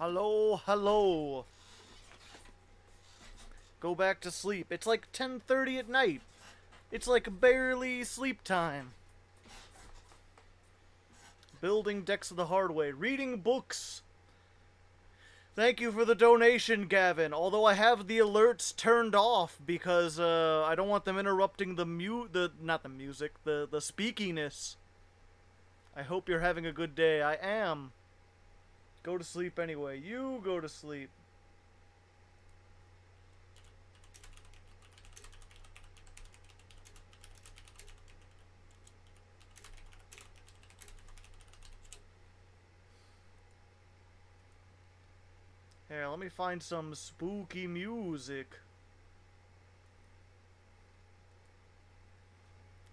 Hello, hello. Go back to sleep. It's like 10:30 at night. It's like barely sleep time. Building decks of the hard way. Reading books. Thank you for the donation, Gavin. Although I have the alerts turned off because I don't want them interrupting the speakiness. I hope you're having a good day. I am. Go to sleep anyway. You go to sleep. Here, let me find some spooky music.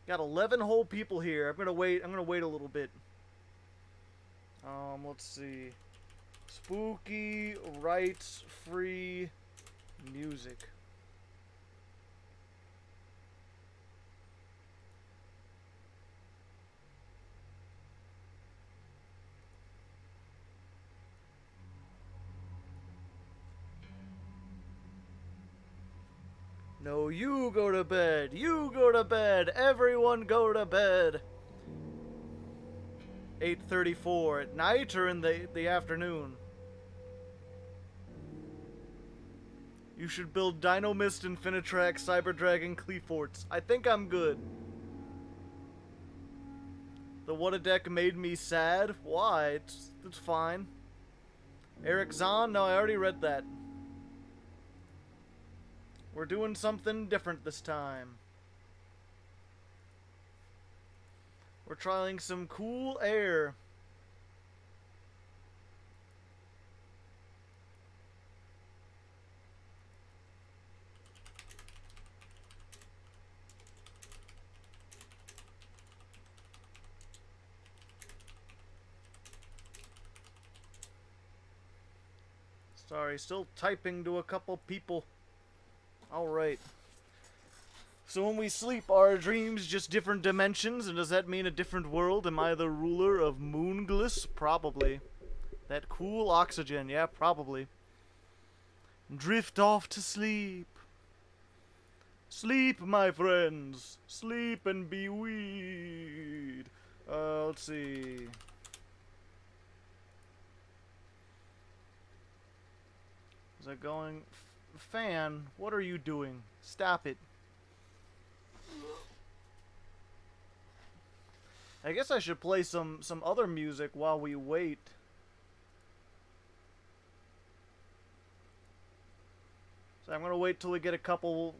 Got 11 whole people here. I'm gonna wait a little bit. Let's see. Spooky, rights-free music. No, you go to bed. You go to bed. Everyone go to bed. 8:34 at night or in the afternoon? You should build Dino Mist, Infinitrack, Cyber Dragon, Cleaforts. I think I'm good. The What a Deck made me sad. Why? It's fine. Erich Zann? No, I already read that. We're doing something different this time. We're trying some cool air. Sorry, still typing to a couple people. Alright. So when we sleep, are our dreams just different dimensions? And does that mean a different world? Am I the ruler of Moongliss? Probably. That cool oxygen, yeah, probably. Drift off to sleep. Sleep, my friends. Sleep and be weed. Let's see. Is that going? Fan, what are you doing? Stop it. I guess I should play some other music while we wait. So I'm gonna wait till we get a couple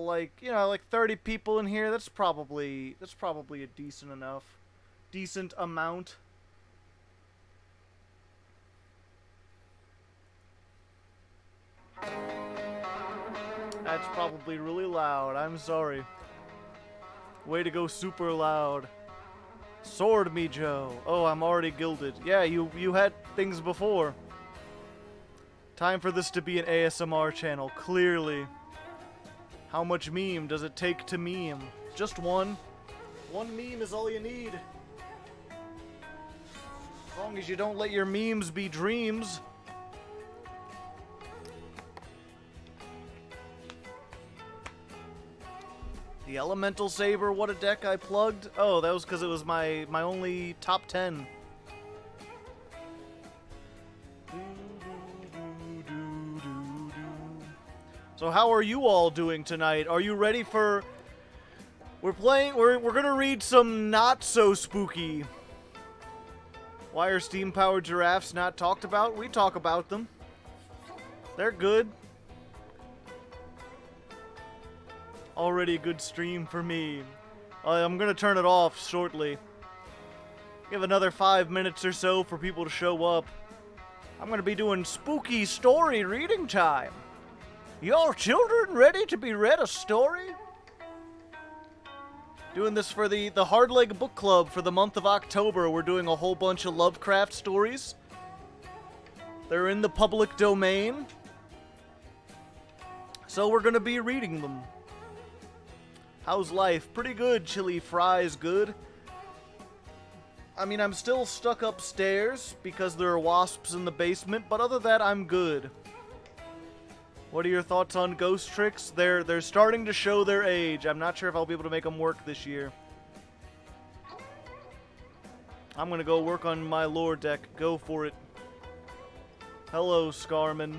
like, you know, like 30 people in here. That's probably a decent amount. That's probably really loud. I'm sorry. Way to go, super loud. Sword me, Joe. Oh, I'm already gilded. Yeah, you had things before. Time for this to be an ASMR channel, clearly. How much meme does it take to meme? Just one. One meme is all you need. As long as you don't let your memes be dreams. The Elemental Saber, what a deck I plugged. Oh, that was because it was my only top 10. So how are you all doing tonight? Are you ready for... We're gonna read some not so spooky. Why are steam-powered giraffes not talked about? We talk about them. They're good. Already a good stream for me. I'm gonna turn it off shortly. Give another 5 minutes or so for people to show up. I'm gonna be doing spooky story reading time. Y'all children ready to be read a story? Doing this for the Hardleg book club for the month of October. We're doing a whole bunch of Lovecraft stories. They're in the public domain. So we're gonna be reading them. How's life? Pretty good, Chili Fries good. I mean, I'm still stuck upstairs because there are wasps in the basement, but other than that, I'm good. What are your thoughts on ghost tricks? They're starting to show their age. I'm not sure if I'll be able to make them work this year. I'm gonna go work on my lore deck. Go for it. Hello, Scarman.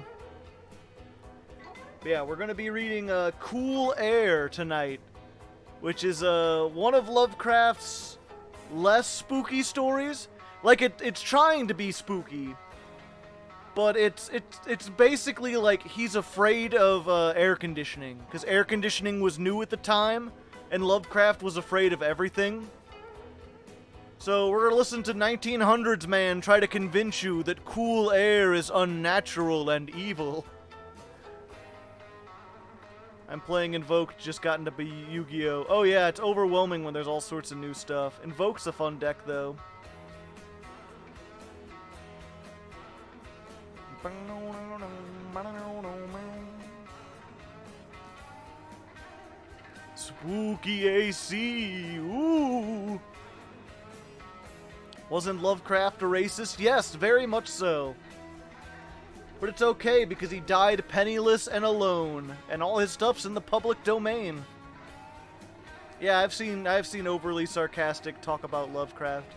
Yeah, we're gonna be reading Cool Air tonight, which is one of Lovecraft's less spooky stories. Like it's trying to be spooky, but it's basically like he's afraid of air conditioning, because air conditioning was new at the time, and Lovecraft was afraid of everything. So we're gonna listen to 1900s man try to convince you that cool air is unnatural and evil. I'm playing Invoke, just got into Yu-Gi-Oh! Oh yeah, it's overwhelming when there's all sorts of new stuff. Invoke's a fun deck, though. Spooky AC, ooh! Wasn't Lovecraft a racist? Yes, very much so. But it's okay, because he died penniless and alone, and all his stuff's in the public domain. Yeah, I've seen overly sarcastic talk about Lovecraft.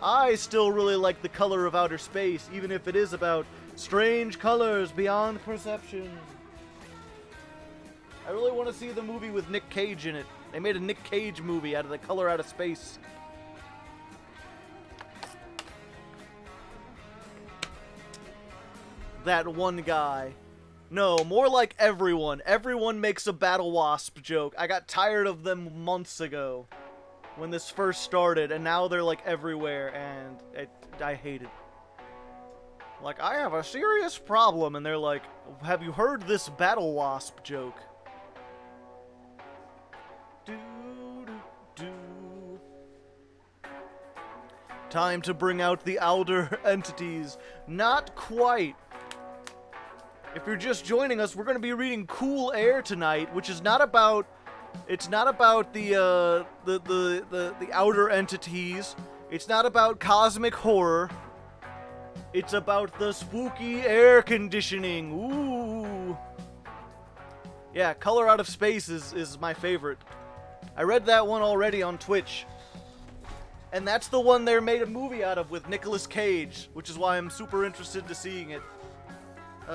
I still really like The Color of Outer Space, even if it is about strange colors beyond perception. I really want to see the movie with Nick Cage in it. They made a Nick Cage movie out of The Color Out of Space. That one guy. No, more like everyone. Everyone makes a Battle Wasp joke. I got tired of them months ago when this first started, and now they're like everywhere, and I hate it. Like, I have a serious problem, and they're like, have you heard this Battle Wasp joke? Time to bring out the outer entities. Not quite. If you're just joining us, we're going to be reading Cool Air tonight, which is not about... It's not about the outer entities. It's not about cosmic horror. It's about the spooky air conditioning. Ooh. Yeah, Color Out of Space is my favorite. I read that one already on Twitch. And that's the one they made a movie out of with Nicolas Cage, which is why I'm super interested to seeing it.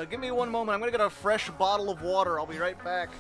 Give me one moment. I'm gonna get a fresh bottle of water. I'll be right back.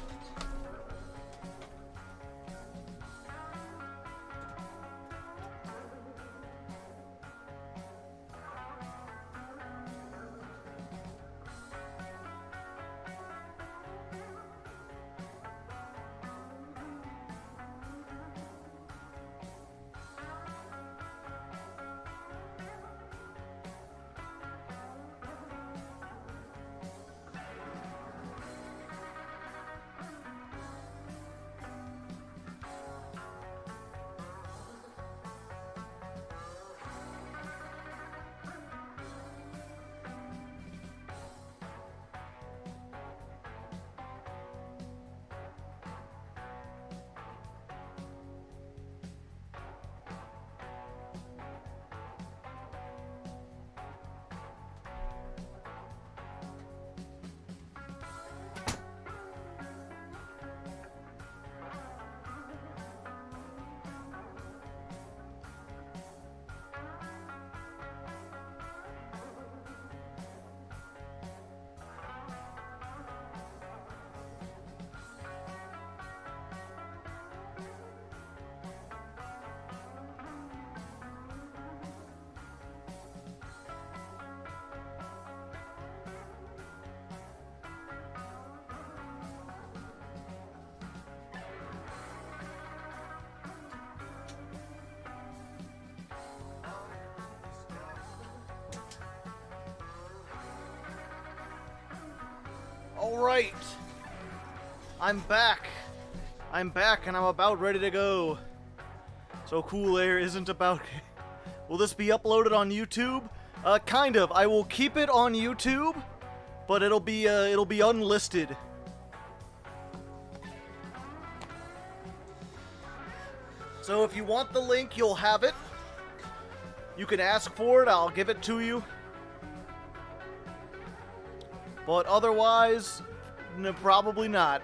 Alright, I'm back. I'm back and I'm about ready to go. So Cool Air isn't about... Will this be uploaded on YouTube? Kind of. I will keep it on YouTube, but it'll be unlisted. So if you want the link, you'll have it. You can ask for it, I'll give it to you. But otherwise, probably not.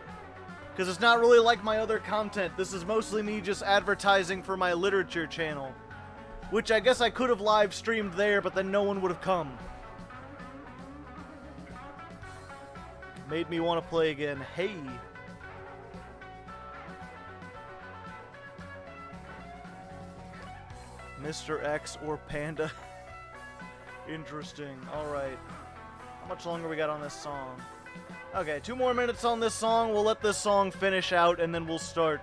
Because it's not really like my other content. This is mostly me just advertising for my literature channel. Which I guess I could have live streamed there, but then no one would have come. Made me want to play again. Hey. Mr. X or Panda. Interesting. Alright. How much longer we got on this song? Okay, 2 more minutes on this song. We'll let this song finish out and then we'll start.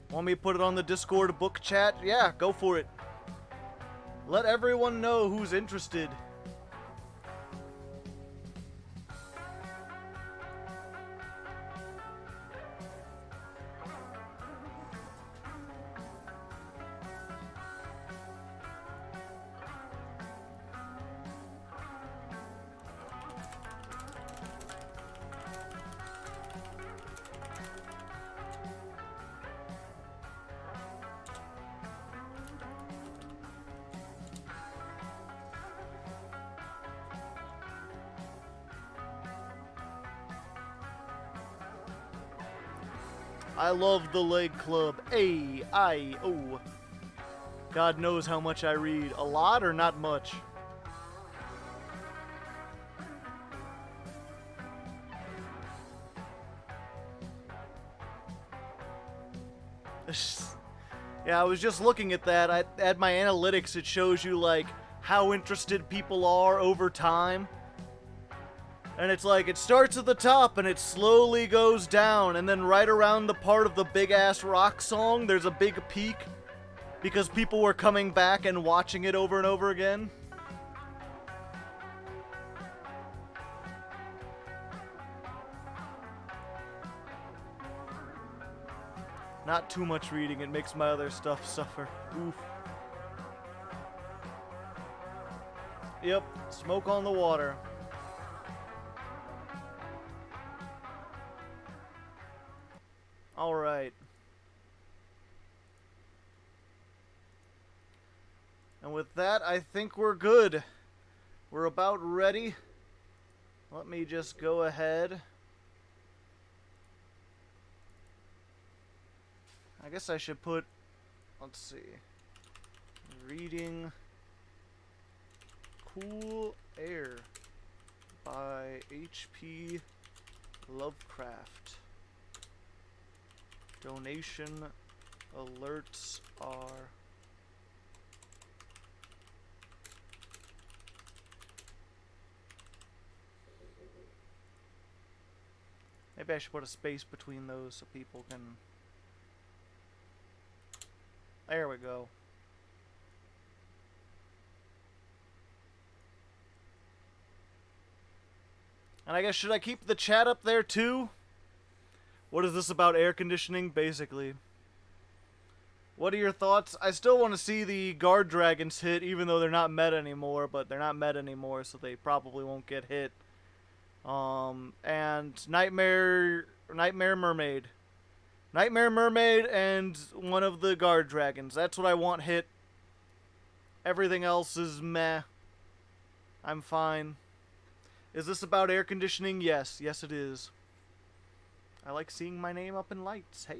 Want me to put it on the Discord book chat? Yeah, go for it. Let everyone know who's interested. I love the leg club. A-I-O. God knows how much I read. A lot or not much? Yeah, I was just looking at that. At my analytics, it shows you, like, how interested people are over time. And it's like, it starts at the top and it slowly goes down, and then right around the part of the big-ass rock song, there's a big peak, because people were coming back and watching it over and over again. Not too much reading, it makes my other stuff suffer. Oof. Yep, smoke on the water. Alright. And with that, I think we're good. We're about ready. Let me just go ahead. I guess I should put, let's see, reading Cool Air by HP Lovecraft. Donation alerts are maybe I should put a space between those so people can. There we go. And I guess, should I keep the chat up there too? What is this about air conditioning, basically? What are your thoughts? I still want to see the guard dragons hit, even though they're not meta anymore, but they're not meta anymore, so they probably won't get hit. And Nightmare Mermaid. Nightmare Mermaid and one of the guard dragons. That's what I want hit. Everything else is meh. I'm fine. Is this about air conditioning? Yes. Yes, it is. I like seeing my name up in lights. Hey.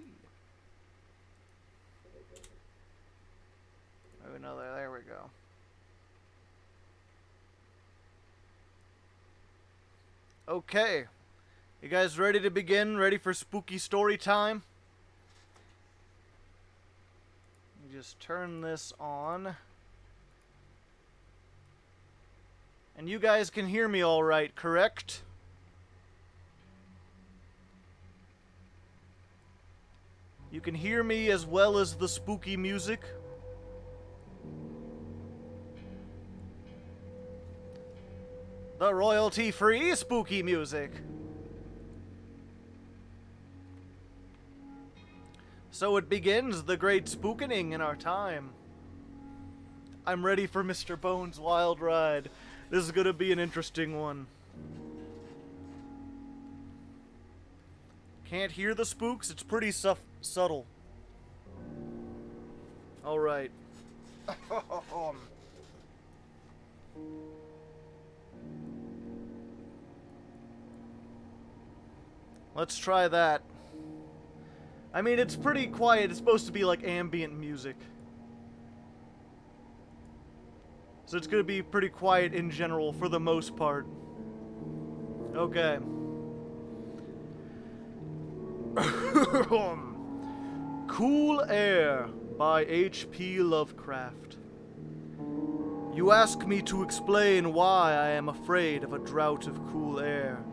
Oh, no, there we go. Okay. You guys ready to begin? Ready for spooky story time? Just turn this on. And you guys can hear me all right, correct? You can hear me as well as the spooky music. The royalty-free spooky music. So it begins the great spookening in our time. I'm ready for Mr. Bones' wild ride. This is gonna be an interesting one. Can't hear the spooks? It's pretty subtle. Alright. Let's try that. I mean, it's pretty quiet. It's supposed to be like ambient music. So it's gonna be pretty quiet in general for the most part. Okay. Cool Air by HP Lovecraft. You ask me to explain why I am afraid of a draught of cool air,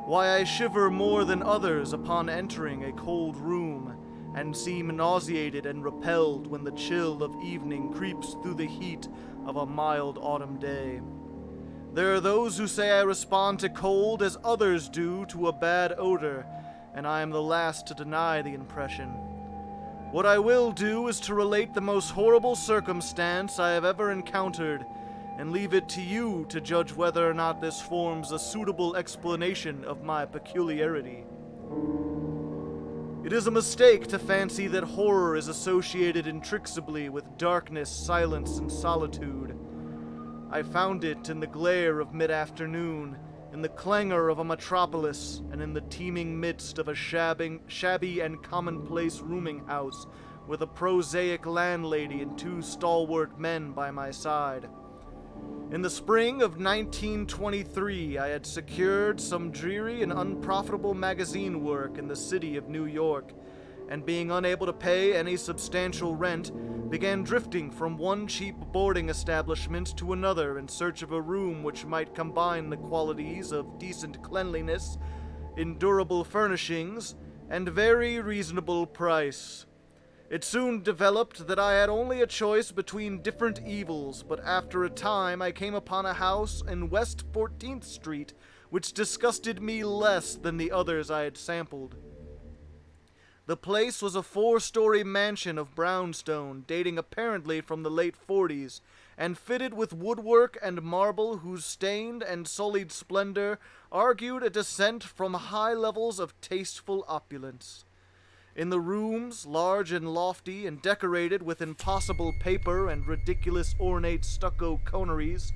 why I shiver more than others upon entering a cold room, and seem nauseated and repelled when the chill of evening creeps through the heat of a mild autumn day. There are those who say I respond to cold as others do to a bad odor, and I am the last to deny the impression. What I will do is to relate the most horrible circumstance I have ever encountered, and leave it to you to judge whether or not this forms a suitable explanation of my peculiarity. It is a mistake to fancy that horror is associated intricably with darkness, silence, and solitude. I found it in the glare of mid-afternoon, in the clangor of a metropolis, and in the teeming midst of a shabby and commonplace rooming house with a prosaic landlady and two stalwart men by my side. In the spring of 1923, I had secured some dreary and unprofitable magazine work in the city of New York, and being unable to pay any substantial rent, began drifting from one cheap boarding establishment to another in search of a room which might combine the qualities of decent cleanliness, endurable furnishings, and very reasonable price. It soon developed that I had only a choice between different evils, but after a time I came upon a house in West 14th Street which disgusted me less than the others I had sampled. The place was a 4-story mansion of brownstone, dating apparently from the late 40s, and fitted with woodwork and marble whose stained and sullied splendor argued a descent from high levels of tasteful opulence. In the rooms, large and lofty and decorated with impossible paper and ridiculous ornate stucco coneries,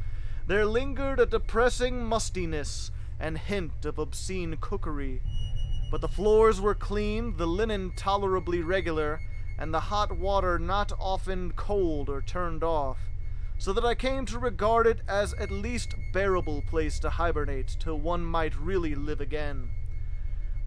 there lingered a depressing mustiness and hint of obscene cookery. But the floors were clean, the linen tolerably regular, and the hot water not often cold or turned off, so that I came to regard it as at least bearable place to hibernate till one might really live again.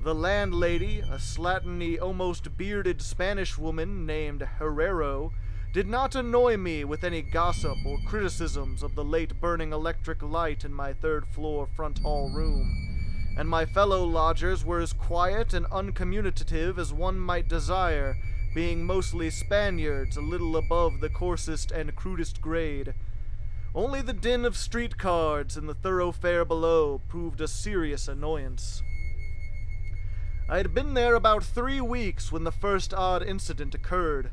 The landlady, a slatternly, almost bearded Spanish woman named Herrero, did not annoy me with any gossip or criticisms of the late burning electric light in my third-floor front hall room, and my fellow lodgers were as quiet and uncommunicative as one might desire, being mostly Spaniards a little above the coarsest and crudest grade. Only the din of streetcars in the thoroughfare below proved a serious annoyance. I had been there about 3 weeks when the first odd incident occurred.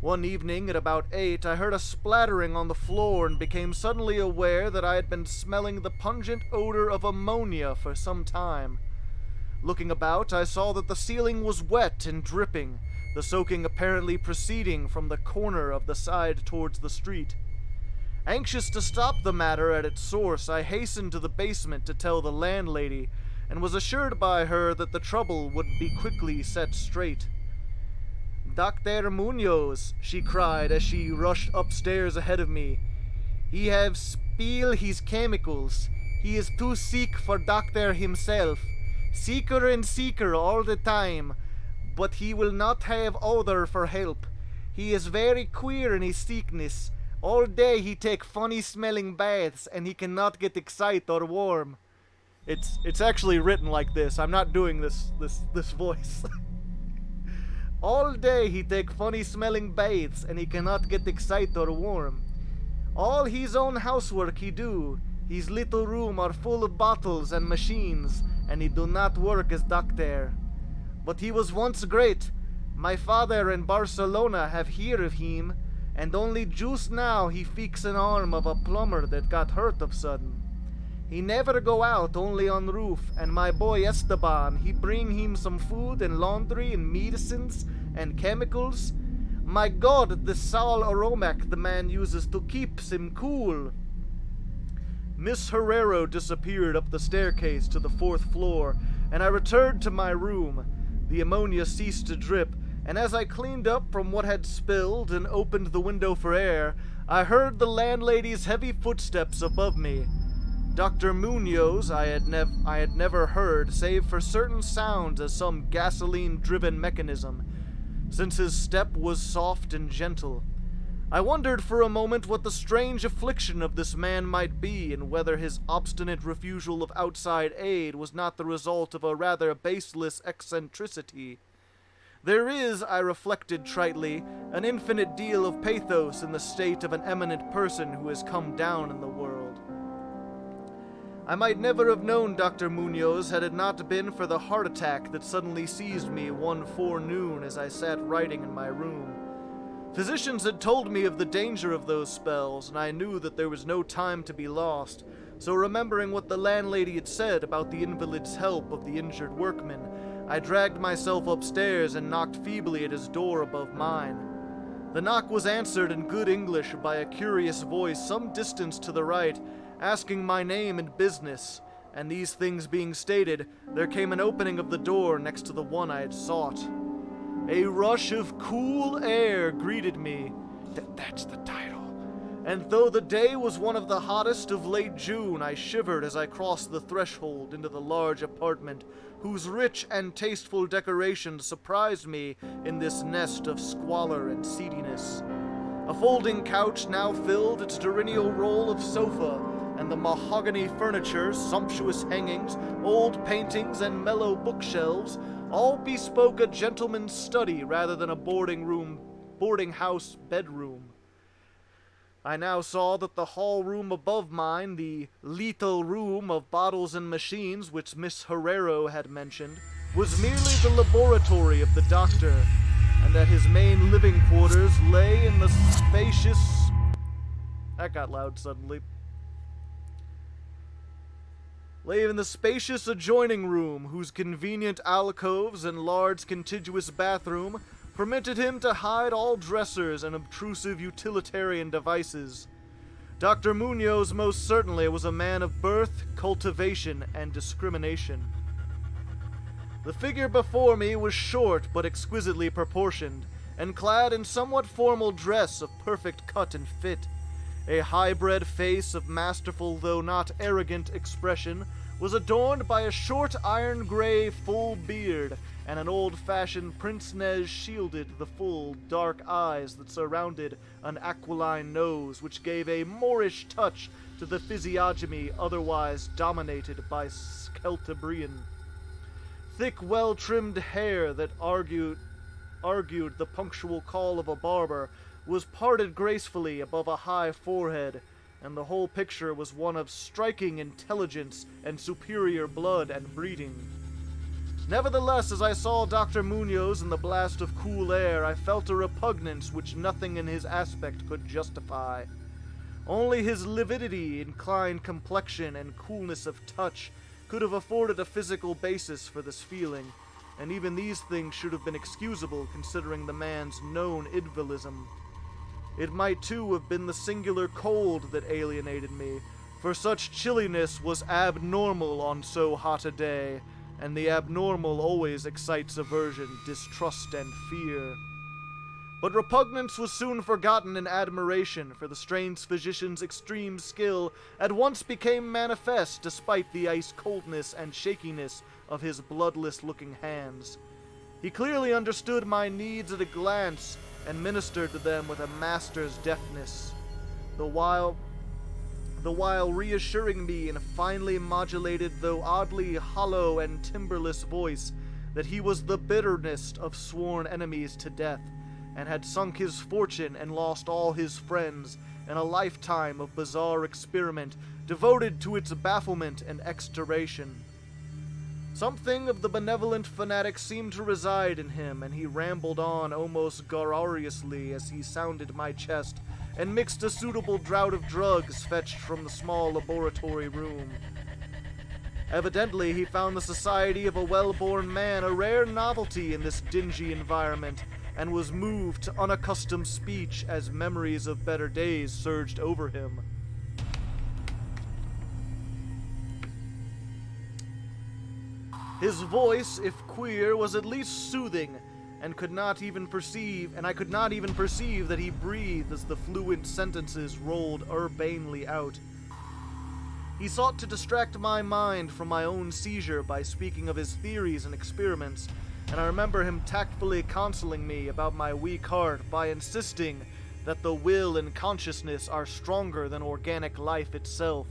One evening at about 8, I heard a splattering on the floor and became suddenly aware that I had been smelling the pungent odor of ammonia for some time. Looking about, I saw that the ceiling was wet and dripping, the soaking apparently proceeding from the corner of the side towards the street. Anxious to stop the matter at its source, I hastened to the basement to tell the landlady, and was assured by her that the trouble would be quickly set straight. "Dr. Munoz," she cried as she rushed upstairs ahead of me. "He have spill his chemicals. He is too sick for doctor himself. Sicker and sicker all the time, but he will not have other for help. He is very queer in his sickness. All day he take funny smelling baths, and he cannot get excited or warm." It's actually written like this. I'm not doing this voice. All day he take funny smelling baths, and he cannot get excited or warm. All his own housework he do. His little room are full of bottles and machines, and he do not work as doctor. But he was once great. My father in Barcelona have hear of him, and only just now he fix an arm of a plumber that got hurt of sudden. He never go out, only on roof, and my boy Esteban, he bring him some food and laundry and medicines and chemicals. My God, the sal aromac the man uses to keep him cool. Miss Herrero disappeared up the staircase to the 4th floor, and I returned to my room. The ammonia ceased to drip, and as I cleaned up from what had spilled and opened the window for air, I heard the landlady's heavy footsteps above me. Dr. Munoz I had never heard, save for certain sounds as some gasoline-driven mechanism, since his step was soft and gentle. I wondered for a moment what the strange affliction of this man might be, and whether his obstinate refusal of outside aid was not the result of a rather baseless eccentricity. There is, I reflected tritely, an infinite deal of pathos in the state of an eminent person who has come down in the world. I might never have known Dr. Munoz had it not been for the heart attack that suddenly seized me one forenoon as I sat writing in my room. Physicians had told me of the danger of those spells, and I knew that there was no time to be lost, so remembering what the landlady had said about the invalid's help of the injured workman, I dragged myself upstairs and knocked feebly at his door above mine. The knock was answered in good English by a curious voice some distance to the right, asking my name and business, and these things being stated, there came an opening of the door next to the one I had sought. A rush of cool air greeted me. That's the title. And though the day was one of the hottest of late June, I shivered as I crossed the threshold into the large apartment, whose rich and tasteful decorations surprised me in this nest of squalor and seediness. A folding couch now filled its perennial role of sofa, and the mahogany furniture, sumptuous hangings, old paintings, and mellow bookshelves all bespoke a gentleman's study rather than a boarding house bedroom. I now saw that the hall room above mine, the lethal room of bottles and machines which Miss Herrero had mentioned, was merely the laboratory of the doctor, and that his main living quarters lay in the spacious... That got loud suddenly. Lay in the spacious adjoining room, whose convenient alcoves and large contiguous bathroom permitted him to hide all dressers and obtrusive utilitarian devices. Dr. Munoz most certainly was a man of birth, cultivation, and discrimination. The figure before me was short but exquisitely proportioned, and clad in somewhat formal dress of perfect cut and fit. A high-bred face of masterful though not arrogant expression was adorned by a short iron-gray full beard, and an old-fashioned pince-nez shielded the full, dark eyes that surrounded an aquiline nose which gave a Moorish touch to the physiognomy otherwise dominated by Celtibrian. Thick, well-trimmed hair that argued the punctual call of a barber was parted gracefully above a high forehead, and the whole picture was one of striking intelligence and superior blood and breeding. Nevertheless, as I saw Dr. Munoz in the blast of cool air, I felt a repugnance which nothing in his aspect could justify. Only his lividity, inclined complexion, and coolness of touch could have afforded a physical basis for this feeling, and even these things should have been excusable considering the man's known invalidism. It might too have been the singular cold that alienated me, for such chilliness was abnormal on so hot a day, and the abnormal always excites aversion, distrust, and fear. But repugnance was soon forgotten in admiration, for the strange physician's extreme skill at once became manifest despite the ice-coldness and shakiness of his bloodless-looking hands. He clearly understood my needs at a glance, and ministered to them with a master's deftness, the while reassuring me in a finely modulated though oddly hollow and timbreless voice that he was the bitterest of sworn enemies to death, and had sunk his fortune and lost all his friends in a lifetime of bizarre experiment devoted to its bafflement and extirpation. Something of the benevolent fanatic seemed to reside in him, and he rambled on almost garrulously as he sounded my chest and mixed a suitable draught of drugs fetched from the small laboratory room. Evidently, he found the society of a well-born man a rare novelty in this dingy environment, and was moved to unaccustomed speech as memories of better days surged over him. His voice, if queer, was at least soothing, and I could not even perceive that he breathed as the fluent sentences rolled urbanely out. He sought to distract my mind from my own seizure by speaking of his theories and experiments, and I remember him tactfully consoling me about my weak heart by insisting that the will and consciousness are stronger than organic life itself,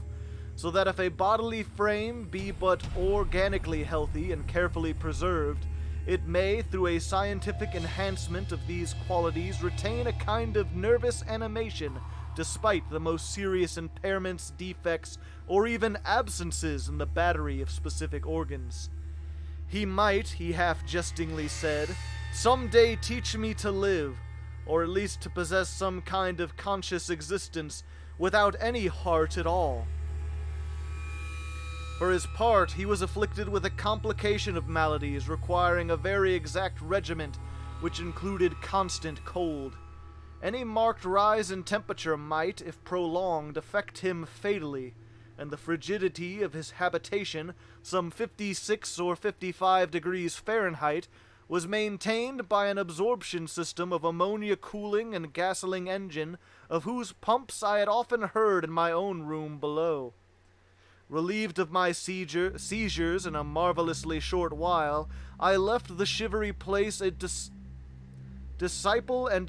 so that if a bodily frame be but organically healthy and carefully preserved, it may, through a scientific enhancement of these qualities, retain a kind of nervous animation despite the most serious impairments, defects, or even absences in the battery of specific organs. He might, he half-jestingly said, someday teach me to live, or at least to possess some kind of conscious existence without any heart at all. For his part, he was afflicted with a complication of maladies requiring a very exact regiment, which included constant cold. Any marked rise in temperature might, if prolonged, affect him fatally, and the frigidity of his habitation, some 56 or 55 degrees Fahrenheit, was maintained by an absorption system of ammonia cooling and gasoline engine, of whose pumps I had often heard in my own room below. Relieved of my seizures in a marvelously short while, I left the shivery place a disciple and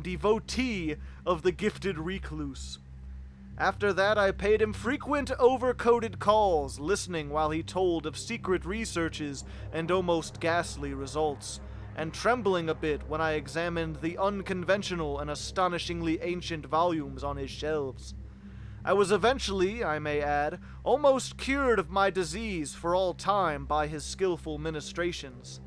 devotee of the gifted recluse. After that, I paid him frequent overcoated calls, listening while he told of secret researches and almost ghastly results, and trembling a bit when I examined the unconventional and astonishingly ancient volumes on his shelves. I was eventually, I may add, almost cured of my disease for all time by his skillful ministrations.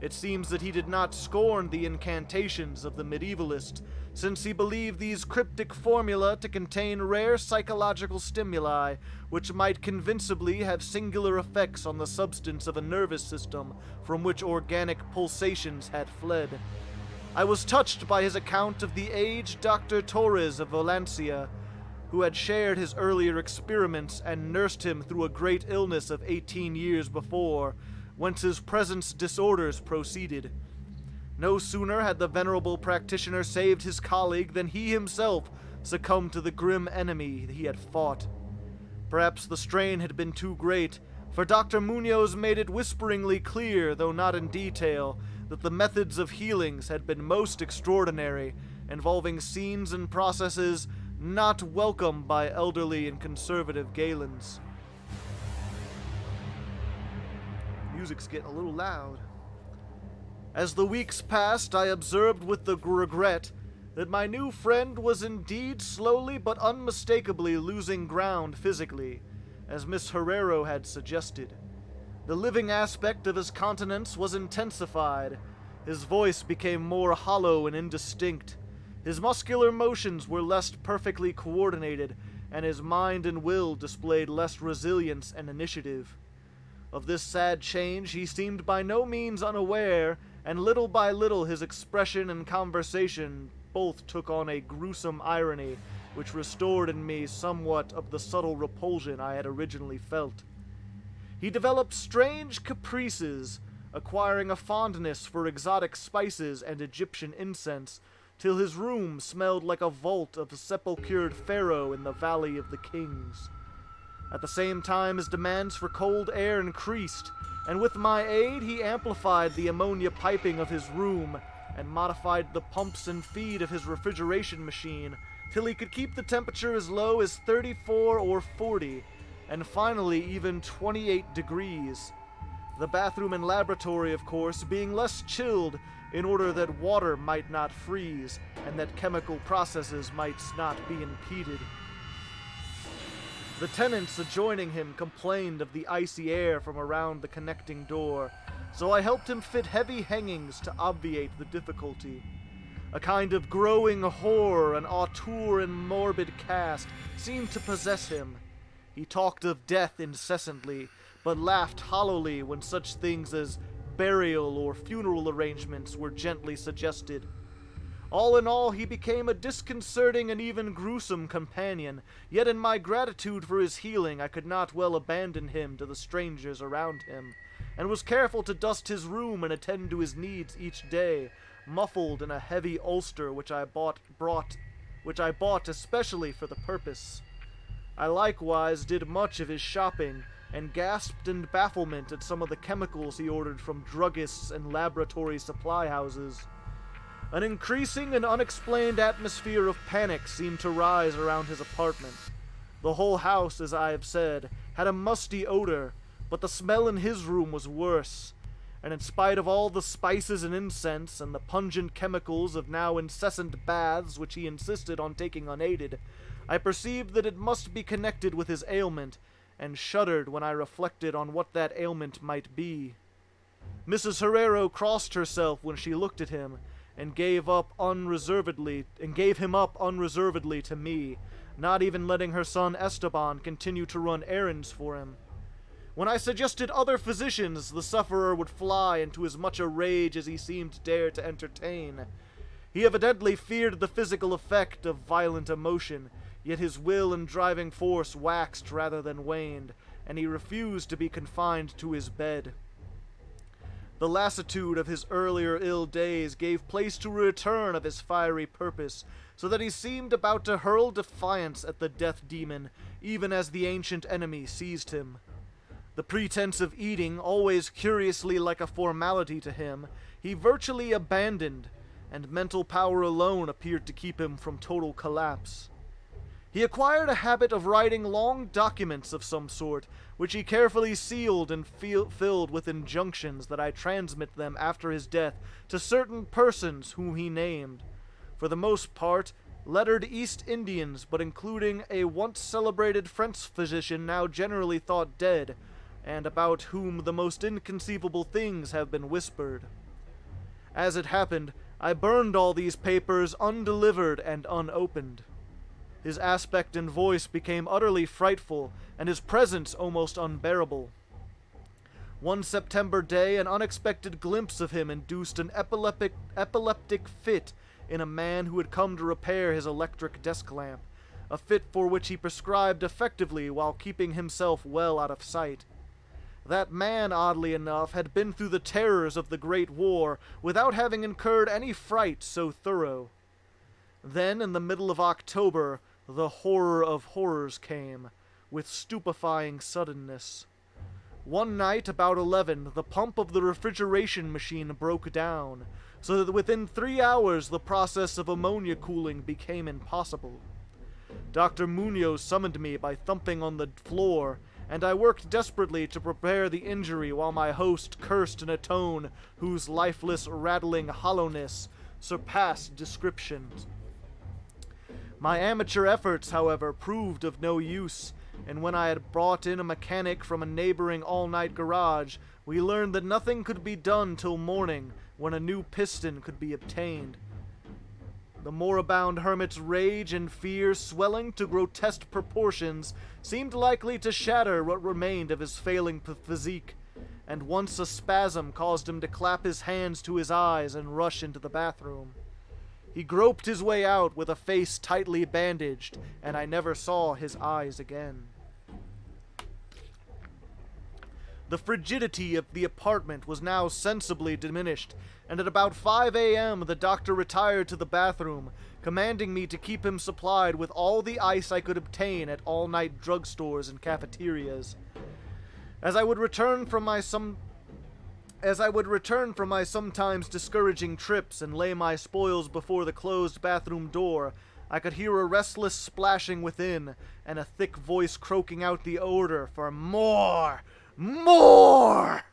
It seems that he did not scorn the incantations of the medievalist, since he believed these cryptic formula to contain rare psychological stimuli which might convincingly have singular effects on the substance of a nervous system from which organic pulsations had fled. I was touched by his account of the aged Dr. Torres of Valencia, who had shared his earlier experiments and nursed him through a great illness of 18 years before, whence his present disorders proceeded. No sooner had the venerable practitioner saved his colleague than he himself succumbed to the grim enemy he had fought. Perhaps the strain had been too great, for Dr. Munoz made it whisperingly clear, though not in detail, that the methods of healings had been most extraordinary, involving scenes and processes not welcome by elderly and conservative Galens. Music's getting a little loud. As the weeks passed, I observed with the regret that my new friend was indeed slowly but unmistakably losing ground physically, as Miss Herrero had suggested. The living aspect of his countenance was intensified. His voice became more hollow and indistinct. His muscular motions were less perfectly coordinated, and his mind and will displayed less resilience and initiative. Of this sad change he seemed by no means unaware, and little by little his expression and conversation both took on a gruesome irony, which restored in me somewhat of the subtle repulsion I had originally felt. He developed strange caprices, acquiring a fondness for exotic spices and Egyptian incense, till his room smelled like a vault of a sepulchured pharaoh in the Valley of the Kings. At the same time, his demands for cold air increased, and with my aid he amplified the ammonia piping of his room and modified the pumps and feed of his refrigeration machine till he could keep the temperature as low as 34 or 40, and finally even 28 degrees. The bathroom and laboratory, of course, being less chilled in order that water might not freeze and that chemical processes might not be impeded. The tenants adjoining him complained of the icy air from around the connecting door, so I helped him fit heavy hangings to obviate the difficulty. A kind of growing horror, an auteur and morbid cast, seemed to possess him. He talked of death incessantly, but laughed hollowly when such things as burial or funeral arrangements were gently suggested. All in all, he became a disconcerting and even gruesome companion, yet in my gratitude for his healing I could not well abandon him to the strangers around him, and was careful to dust his room and attend to his needs each day, muffled in a heavy ulster which I bought especially for the purpose. I likewise did much of his shopping, and gasped in bafflement at some of the chemicals he ordered from druggists and laboratory supply houses. An increasing and unexplained atmosphere of panic seemed to rise around his apartment. The whole house, as I have said, had a musty odor, but the smell in his room was worse, and in spite of all the spices and incense and the pungent chemicals of now incessant baths which he insisted on taking unaided, I perceived that it must be connected with his ailment, and shuddered when I reflected on what that ailment might be. Mrs. Herrero crossed herself when she looked at him, and gave him up unreservedly to me, not even letting her son Esteban continue to run errands for him. When I suggested other physicians, the sufferer would fly into as much a rage as he seemed to dare to entertain. He evidently feared the physical effect of violent emotion, yet his will and driving force waxed rather than waned, and he refused to be confined to his bed. The lassitude of his earlier ill days gave place to a return of his fiery purpose, so that he seemed about to hurl defiance at the death demon, even as the ancient enemy seized him. The pretense of eating, always curiously like a formality to him, he virtually abandoned, and mental power alone appeared to keep him from total collapse. He acquired a habit of writing long documents of some sort, which he carefully sealed and filled with injunctions that I transmit them after his death to certain persons whom he named. For the most part, lettered East Indians, but including a once celebrated French physician now generally thought dead, and about whom the most inconceivable things have been whispered. As it happened, I burned all these papers undelivered and unopened. His aspect and voice became utterly frightful, and his presence almost unbearable. One September day, an unexpected glimpse of him induced an epileptic fit in a man who had come to repair his electric desk lamp, a fit for which he prescribed effectively while keeping himself well out of sight. That man, oddly enough, had been through the terrors of the Great War without having incurred any fright so thorough. Then, in the middle of October, the horror of horrors came, with stupefying suddenness. One night, about 11, the pump of the refrigeration machine broke down, so that within 3 hours the process of ammonia cooling became impossible. Dr. Munoz summoned me by thumping on the floor, and I worked desperately to repair the injury while my host cursed in a tone whose lifeless, rattling hollowness surpassed description. My amateur efforts, however, proved of no use, and when I had brought in a mechanic from a neighboring all-night garage, we learned that nothing could be done till morning, when a new piston could be obtained. The moribund hermit's rage and fear, swelling to grotesque proportions, seemed likely to shatter what remained of his failing physique, and once a spasm caused him to clap his hands to his eyes and rush into the bathroom. He groped his way out with a face tightly bandaged, and I never saw his eyes again. The frigidity of the apartment was now sensibly diminished, and at about 5 a.m. the doctor retired to the bathroom, commanding me to keep him supplied with all the ice I could obtain at all-night drugstores and cafeterias. As I would return from my sometimes discouraging trips and lay my spoils before the closed bathroom door, I could hear a restless splashing within, and a thick voice croaking out the order for more! More!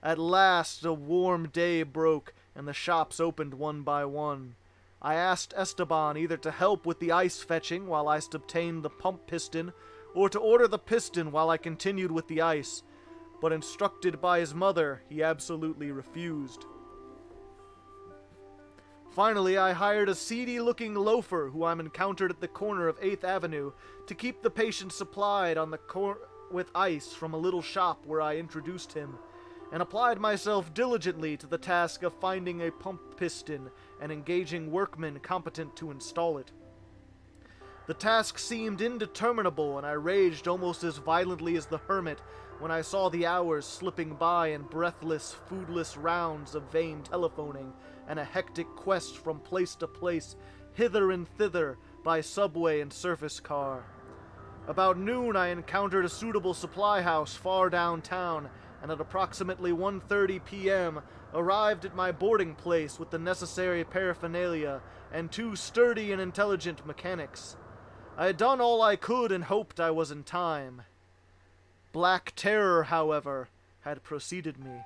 At last a warm day broke, and the shops opened one by one. I asked Esteban either to help with the ice fetching while I obtained the pump piston, or to order the piston while I continued with the ice, but instructed by his mother, he absolutely refused. Finally, I hired a seedy-looking loafer who I encountered at the corner of 8th Avenue to keep the patient supplied on the with ice from a little shop where I introduced him, and applied myself diligently to the task of finding a pump piston and engaging workmen competent to install it. The task seemed indeterminable, and I raged almost as violently as the hermit when I saw the hours slipping by in breathless, foodless rounds of vain telephoning and a hectic quest from place to place, hither and thither, by subway and surface car. About noon I encountered a suitable supply house far downtown, and at approximately 1:30 p.m. arrived at my boarding place with the necessary paraphernalia and 2 sturdy and intelligent mechanics. I had done all I could and hoped I was in time. Black terror, however, had preceded me.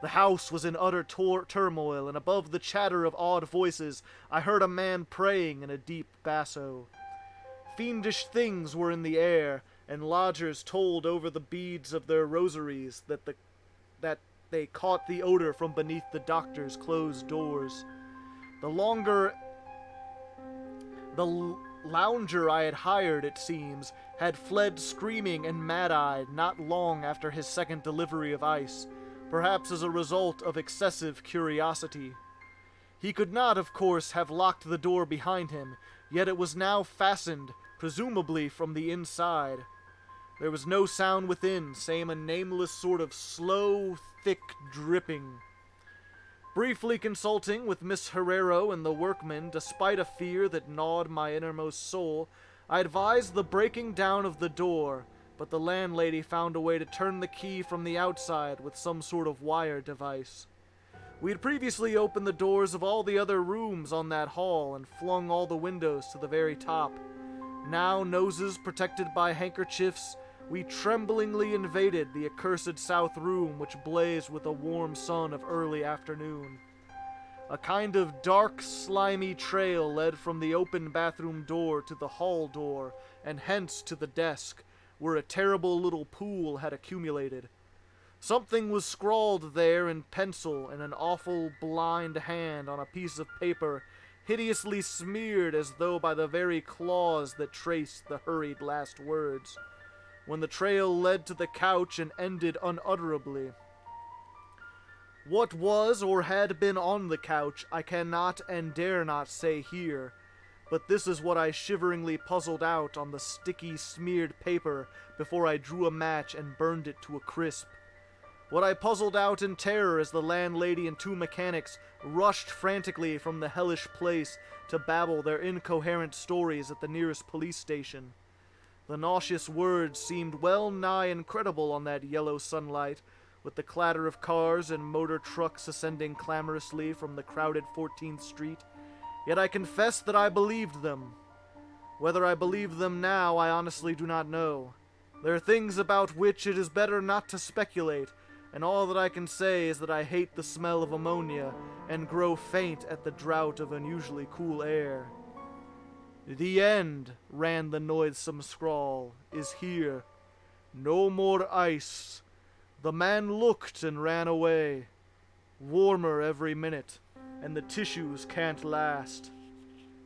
The house was in utter turmoil, and above the chatter of odd voices, I heard a man praying in a deep basso. Fiendish things were in the air, and lodgers told over the beads of their rosaries that they caught the odor from beneath the doctor's closed doors. The lounger I had hired, it seems, had fled screaming and mad-eyed not long after his second delivery of ice, perhaps as a result of excessive curiosity. He could not, of course, have locked the door behind him, yet it was now fastened, presumably from the inside. There was no sound within, save a nameless sort of slow, thick dripping. Briefly consulting with Miss Herrero and the workmen, despite a fear that gnawed my innermost soul, I advised the breaking down of the door, but the landlady found a way to turn the key from the outside with some sort of wire device. We had previously opened the doors of all the other rooms on that hall and flung all the windows to the very top. Now, noses protected by handkerchiefs, we tremblingly invaded the accursed south room which blazed with a warm sun of early afternoon. A kind of dark, slimy trail led from the open bathroom door to the hall door, and hence to the desk, where a terrible little pool had accumulated. Something was scrawled there in pencil in an awful blind hand on a piece of paper, hideously smeared as though by the very claws that traced the hurried last words, when the trail led to the couch and ended unutterably. What was or had been on the couch I cannot and dare not say here, but this is what I shiveringly puzzled out on the sticky, smeared paper before I drew a match and burned it to a crisp. What I puzzled out in terror as the landlady and 2 mechanics rushed frantically from the hellish place to babble their incoherent stories at the nearest police station. The nauseous words seemed well nigh incredible on that yellow sunlight, with the clatter of cars and motor trucks ascending clamorously from the crowded 14th Street, yet I confess that I believed them. Whether I believe them now, I honestly do not know. There are things about which it is better not to speculate, and all that I can say is that I hate the smell of ammonia and grow faint at the draught of unusually cool air. "The end," ran the noisome scrawl, "is here. No more ice. The man looked and ran away. Warmer every minute, and the tissues can't last.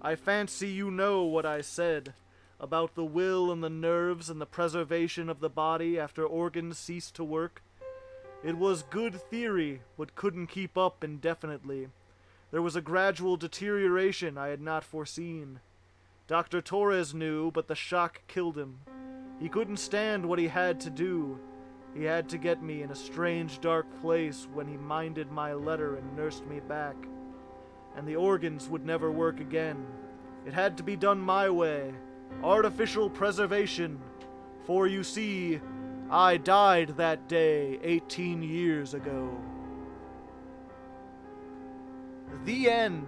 I fancy you know what I said about the will and the nerves and the preservation of the body after organs cease to work. It was good theory, but couldn't keep up indefinitely. There was a gradual deterioration I had not foreseen. Dr. Torres knew, but the shock killed him. He couldn't stand what he had to do. He had to get me in a strange dark place when he minded my letter and nursed me back. And the organs would never work again. It had to be done my way. Artificial preservation. For you see, I died that day 18 years ago." The end.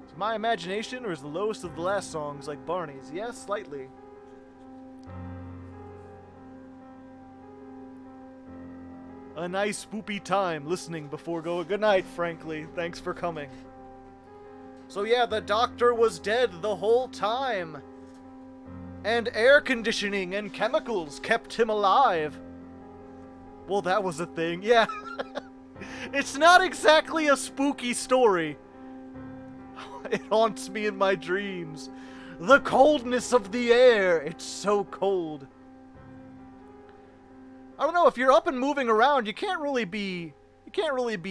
Is my imagination, or is the lowest of the last songs like Barney's? Yes, slightly. A nice spoopy time listening before going. Good night, frankly. Thanks for coming. So yeah, the doctor was dead the whole time. And air conditioning and chemicals kept him alive. Well, that was a thing, yeah. It's not exactly a spooky story. It haunts me in my dreams. The coldness of the air. It's so cold. I don't know, if you're up and moving around, you can't really be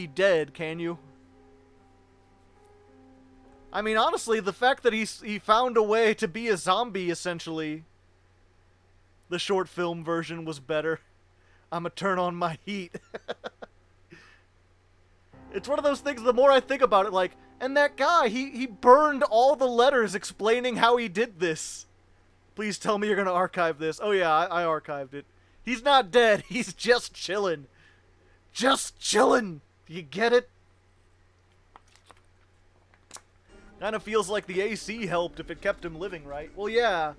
dead, can you? I mean, honestly, the fact that he found a way to be a zombie, essentially, the short film version was better. I'ma turn on my heat. It's one of those things, the more I think about it, like, and that guy, he burned all the letters explaining how he did this. Please tell me you're gonna archive this. Oh yeah, I archived it. He's not dead, he's just chillin'. Just chillin'! You get it? Kinda feels like the AC helped if it kept him living, right? Well, yeah.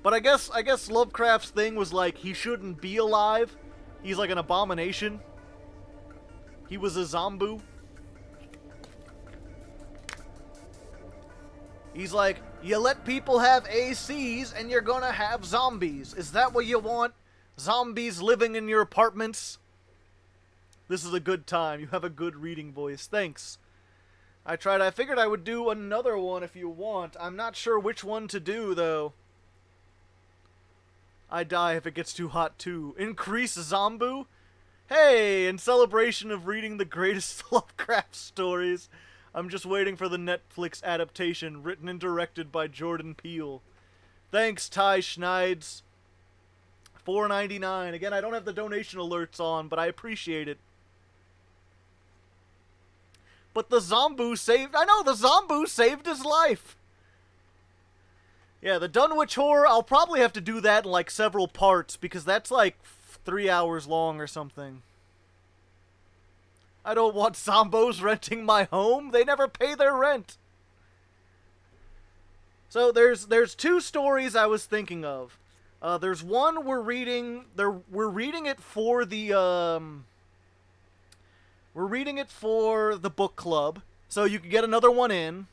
But I guess Lovecraft's thing was like, he shouldn't be alive. He's like an abomination. He was a zombie. He's like, you let people have ACs and you're gonna have zombies. Is that what you want? Zombies living in your apartments? This is a good time. You have a good reading voice. Thanks. I figured I would do another one if you want. I'm not sure which one to do, though. I die if it gets too hot, too. Increase zombie? Hey, in celebration of reading the greatest Lovecraft stories, I'm just waiting for the Netflix adaptation, written and directed by Jordan Peele. Thanks, Ty Schneids. $4.99. Again, I don't have the donation alerts on, but I appreciate it. But the zombie saved... I know, the zombie saved his life. Yeah, the Dunwich Horror, I'll probably have to do that in, like, several parts, because that's, like, 3 hours long or something. I don't want zombos renting my home. They never pay their rent. So, there's two stories I was thinking of. There's one we're reading it for the, we're reading it for the book club, so you can get another one in.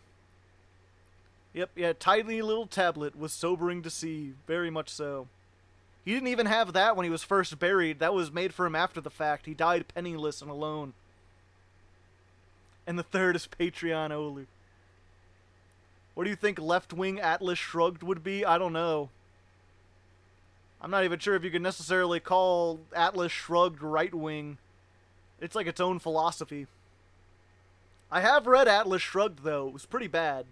Yep, yeah, tiny little tablet was sobering to see, very much so. He didn't even have that when he was first buried. That was made for him after the fact. He died penniless and alone. And the third is Patreon only. What do you think Left Wing Atlas Shrugged would be? I don't know. I'm not even sure if you can necessarily call Atlas Shrugged right wing. It's like its own philosophy. I have read Atlas Shrugged, though. It was pretty bad.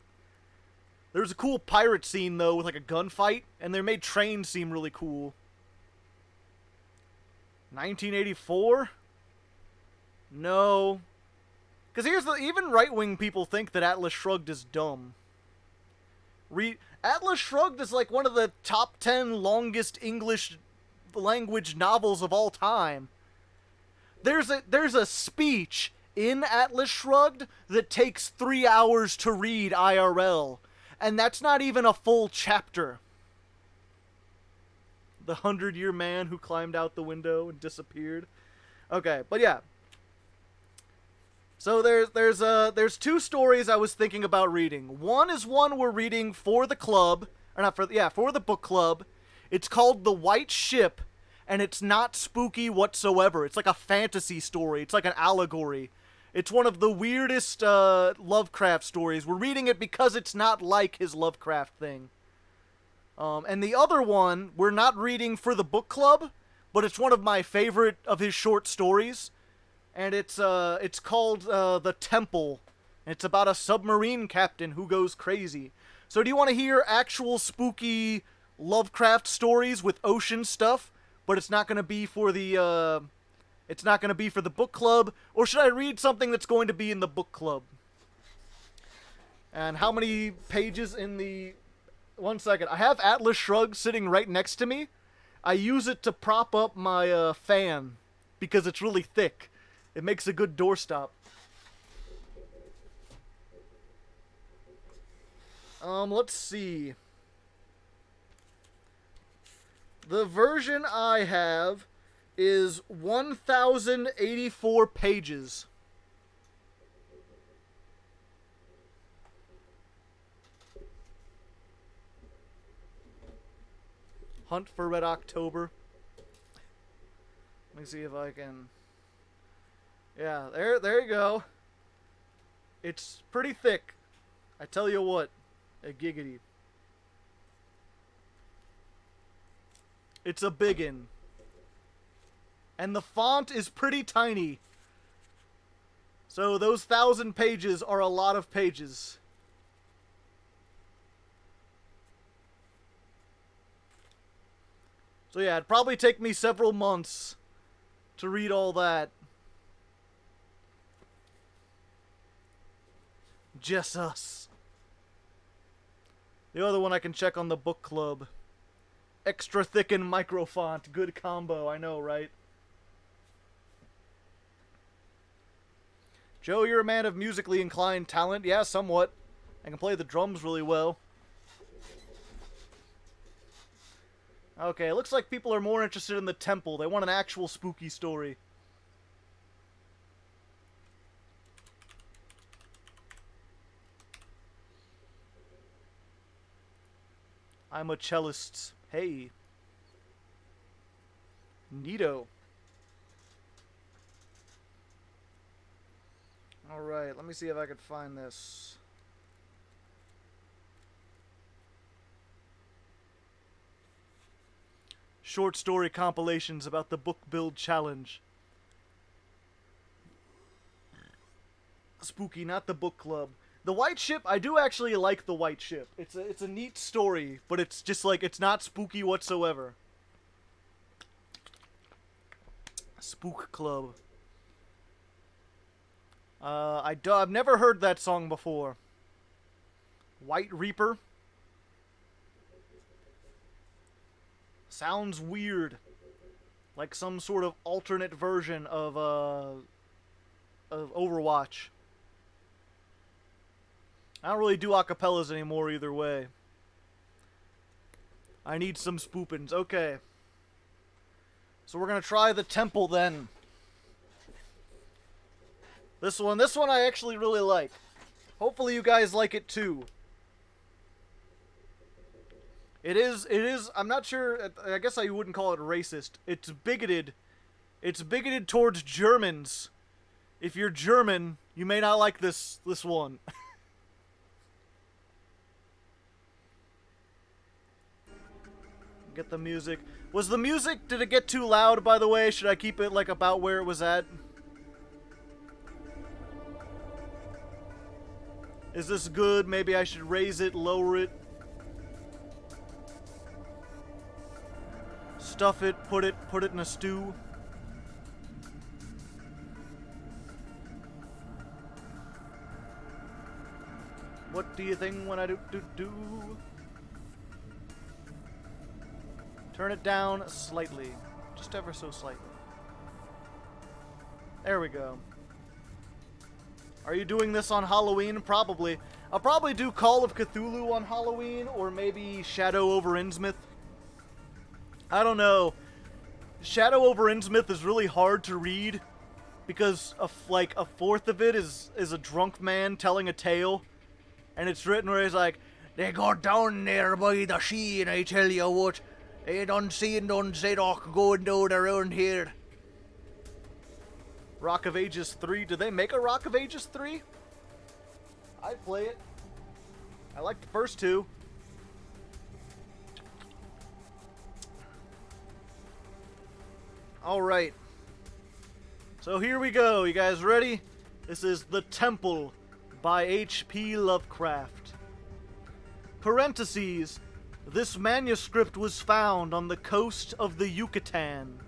There's a cool pirate scene, though, with like a gunfight, and they made trains seem really cool. 1984? No. Because here's the... Even right-wing people think that Atlas Shrugged is dumb. Atlas Shrugged is like one of the top 10 longest English language novels of all time. There's a speech in Atlas Shrugged that takes 3 hours to read IRL. And that's not even a full chapter. The 100-year man who climbed out the window and disappeared. Okay, but yeah. So there's two stories I was thinking about reading. One is one we're reading for the club, or not for for the book club. It's called The White Ship, and it's not spooky whatsoever. It's like a fantasy story. It's like an allegory. It's one of the weirdest Lovecraft stories. We're reading it because it's not like his Lovecraft thing. And the other one, we're not reading for the book club, but it's one of my favorite of his short stories. And it's called The Temple. It's about a submarine captain who goes crazy. So do you want to hear actual spooky Lovecraft stories with ocean stuff, but it's not going to be for the... It's not going to be for the book club, or should I read something that's going to be in the book club? And how many pages in the... 1 second. I have Atlas Shrugged sitting right next to me. I use it to prop up my fan, because it's really thick. It makes a good doorstop. Let's see. The version I have is 1,084 pages. Hunt for Red October. Let me see if I can... Yeah, there you go. It's pretty thick. I tell you what, a giggity. It's a biggin. And the font is pretty tiny. So those 1,000 pages are a lot of pages. So yeah, it'd probably take me several months to read all that. Just us. The other one I can check on the book club. Extra thick and micro font. Good combo, I know, right? Joe, you're a man of musically inclined talent. Yeah, somewhat. I can play the drums really well. Okay, it looks like people are more interested in the temple. They want an actual spooky story. I'm a cellist. Hey. Neato. Alright, let me see if I can find this. Short story compilations about the book build challenge. Spooky, not the book club. The White Ship, I do actually like the White Ship. It's a neat story, but it's just like, it's not spooky whatsoever. Spook Club. I've never heard that song before. White Reaper. Sounds weird. Like some sort of alternate version of Overwatch. I don't really do acapellas anymore either way. I need some spoopins. Okay. So we're gonna try the temple then. This one I actually really like. Hopefully you guys like it too. It is, I'm not sure, I guess I wouldn't call it racist. It's bigoted. It's bigoted towards Germans. If you're German, you may not like this one. Get the music. Was the music, did it get too loud, by the way? Should I keep it, like, about where it was at? Is this good? Maybe I should raise it, lower it. Stuff it, put it in a stew. What do you think when I do? Turn it down slightly. Just ever so slightly. There we go. Are you doing this on Halloween? Probably. I'll probably do Call of Cthulhu on Halloween, or maybe Shadow over Innsmouth. I don't know. Shadow over Innsmouth is really hard to read, because like a fourth of it is a drunk man telling a tale, and it's written where he's like, "They got down there by the sea, and I tell you what, they done seen done said going down around here." Rock of Ages 3. Did they make a Rock of Ages 3? I'd play it. I like the first two. Alright. So here we go. You guys ready? This is The Temple by HP Lovecraft. Parentheses. This manuscript was found on the coast of the Yucatan.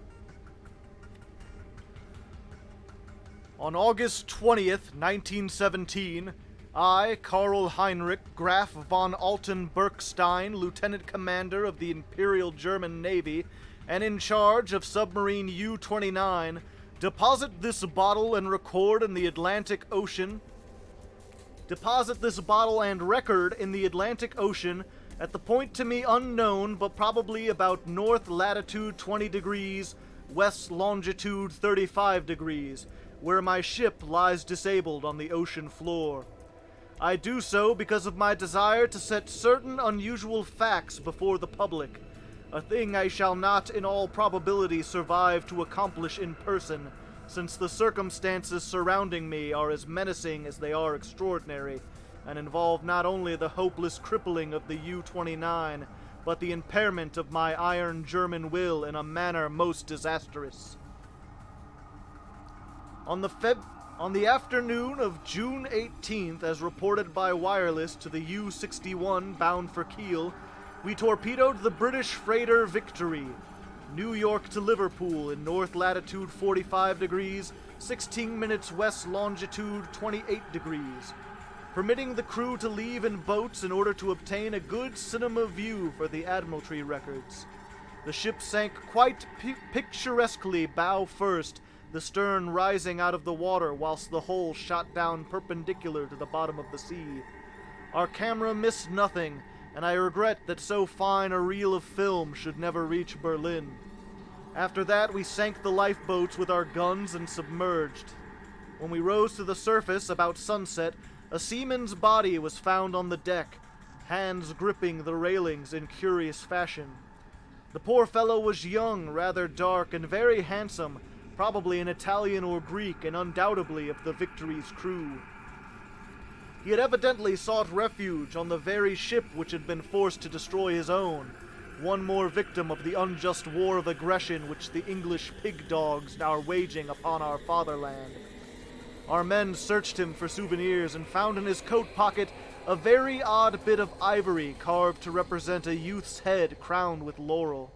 On August 20th, 1917, I, Karl Heinrich Graf von Alten-Bergstein, Lieutenant Commander of the Imperial German Navy, and in charge of submarine U-29, deposit this bottle and record in the Atlantic Ocean. Deposit this bottle and record in the Atlantic Ocean at the point to me unknown, but probably about north latitude 20 degrees, west longitude 35 degrees, where my ship lies disabled on the ocean floor. I do so because of my desire to set certain unusual facts before the public, a thing I shall not in all probability survive to accomplish in person, since the circumstances surrounding me are as menacing as they are extraordinary, and involve not only the hopeless crippling of the U-29, but the impairment of my iron German will in a manner most disastrous. On the afternoon of June 18th, as reported by wireless to the U-61 bound for Kiel, we torpedoed the British freighter Victory, New York to Liverpool in north latitude 45 degrees, 16 minutes west longitude 28 degrees, permitting the crew to leave in boats in order to obtain a good cinema view for the Admiralty records. The ship sank quite picturesquely bow first, the stern rising out of the water whilst the hull shot down perpendicular to the bottom of the sea. Our camera missed nothing, and I regret that so fine a reel of film should never reach Berlin. After that, we sank the lifeboats with our guns and submerged. When we rose to the surface about sunset, a seaman's body was found on the deck, hands gripping the railings in curious fashion. The poor fellow was young, rather dark, and very handsome, probably an Italian or Greek, and undoubtedly of the Victory's crew. He had evidently sought refuge on the very ship which had been forced to destroy his own, one more victim of the unjust war of aggression which the English pig dogs are waging upon our fatherland. Our men searched him for souvenirs and found in his coat pocket a very odd bit of ivory carved to represent a youth's head crowned with laurel.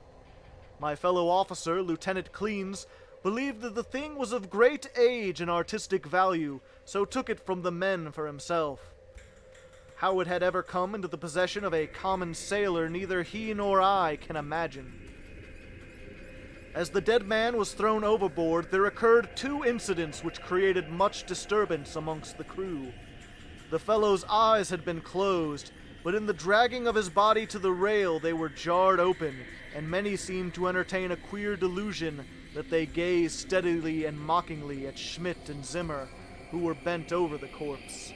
My fellow officer, Lieutenant Kleens, believed that the thing was of great age and artistic value, so took it from the men for himself. How it had ever come into the possession of a common sailor, neither he nor I can imagine. As the dead man was thrown overboard, there occurred two incidents which created much disturbance amongst the crew. The fellow's eyes had been closed, but in the dragging of his body to the rail they were jarred open, and many seemed to entertain a queer delusion that they gazed steadily and mockingly at Schmidt and Zimmer, who were bent over the corpse.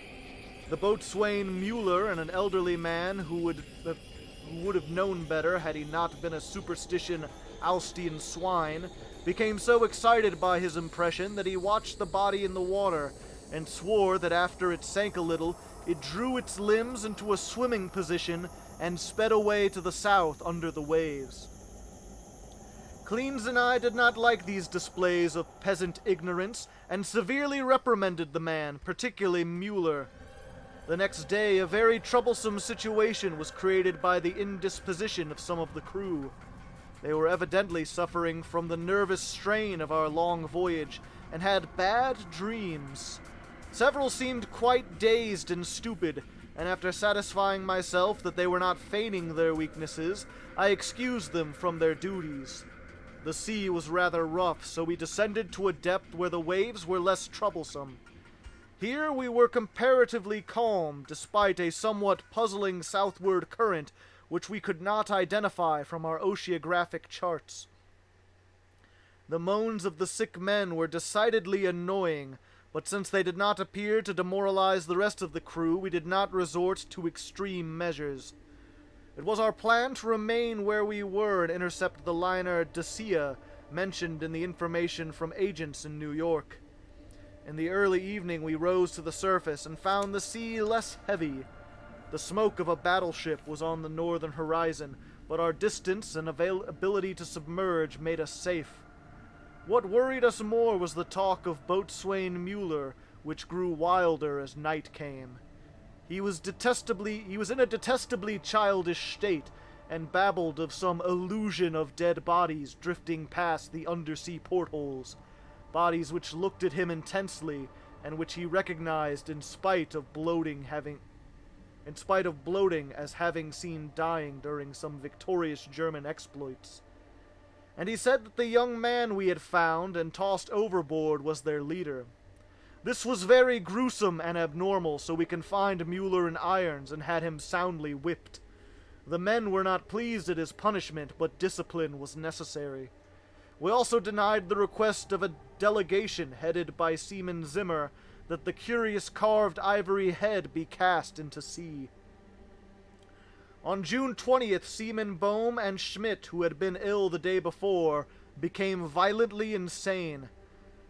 The boatswain Mueller and an elderly man who would have known better had he not been a superstition Alstian swine, became so excited by his impression that he watched the body in the water and swore that after it sank a little, it drew its limbs into a swimming position and sped away to the south under the waves. Kleens and I did not like these displays of peasant ignorance and severely reprimanded the man, particularly Mueller. The next day, a very troublesome situation was created by the indisposition of some of the crew. They were evidently suffering from the nervous strain of our long voyage and had bad dreams. Several seemed quite dazed and stupid, and after satisfying myself that they were not feigning their weaknesses, I excused them from their duties. The sea was rather rough, so we descended to a depth where the waves were less troublesome. Here we were comparatively calm, despite a somewhat puzzling southward current, which we could not identify from our oceanographic charts. The moans of the sick men were decidedly annoying, but since they did not appear to demoralize the rest of the crew, we did not resort to extreme measures. It was our plan to remain where we were and intercept the liner Dacia, mentioned in the information from agents in New York. In the early evening we rose to the surface and found the sea less heavy. The smoke of a battleship was on the northern horizon, but our distance and ability to submerge made us safe. What worried us more was the talk of boatswain Mueller, which grew wilder as night came. He was in a detestably childish state, and babbled of some illusion of dead bodies drifting past the undersea portholes, bodies which looked at him intensely, and which he recognized in spite of bloating as having seen dying during some victorious German exploits. And he said that the young man we had found and tossed overboard was their leader. This was very gruesome and abnormal, so we confined Mueller in irons and had him soundly whipped. The men were not pleased at his punishment, but discipline was necessary. We also denied the request of a delegation headed by Seaman Zimmer that the curious carved ivory head be cast into sea. On June 20th, Seaman Bohm and Schmidt, who had been ill the day before, became violently insane.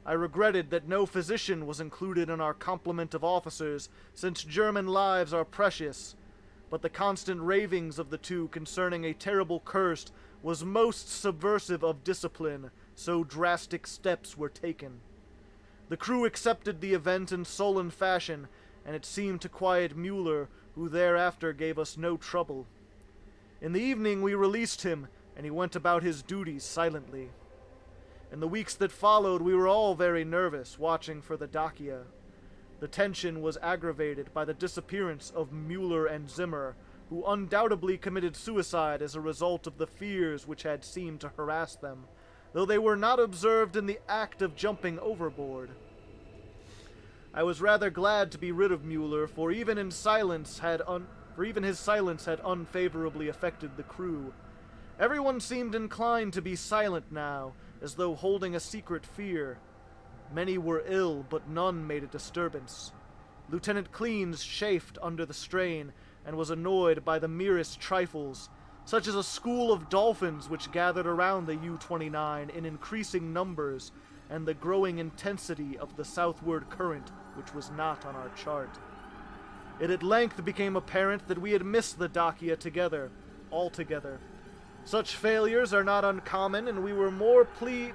I regretted that no physician was included in our complement of officers, since German lives are precious, but the constant ravings of the two concerning a terrible curse was most subversive of discipline, so drastic steps were taken. The crew accepted the event in sullen fashion, and it seemed to quiet Mueller, who thereafter gave us no trouble. In the evening we released him, and he went about his duties silently. In the weeks that followed, we were all very nervous, watching for the Dacia. The tension was aggravated by the disappearance of Mueller and Zimmer, who undoubtedly committed suicide as a result of the fears which had seemed to harass them, though they were not observed in the act of jumping overboard. I was rather glad to be rid of Mueller, for even his silence had unfavorably affected the crew. Everyone seemed inclined to be silent now, as though holding a secret fear. Many were ill, but none made a disturbance. Lieutenant Cleans chafed under the strain, and was annoyed by the merest trifles, such as a school of dolphins which gathered around the U-29 in increasing numbers, and the growing intensity of the southward current, which was not on our chart. It at length became apparent that we had missed the Dacia altogether. Such failures are not uncommon, and we were more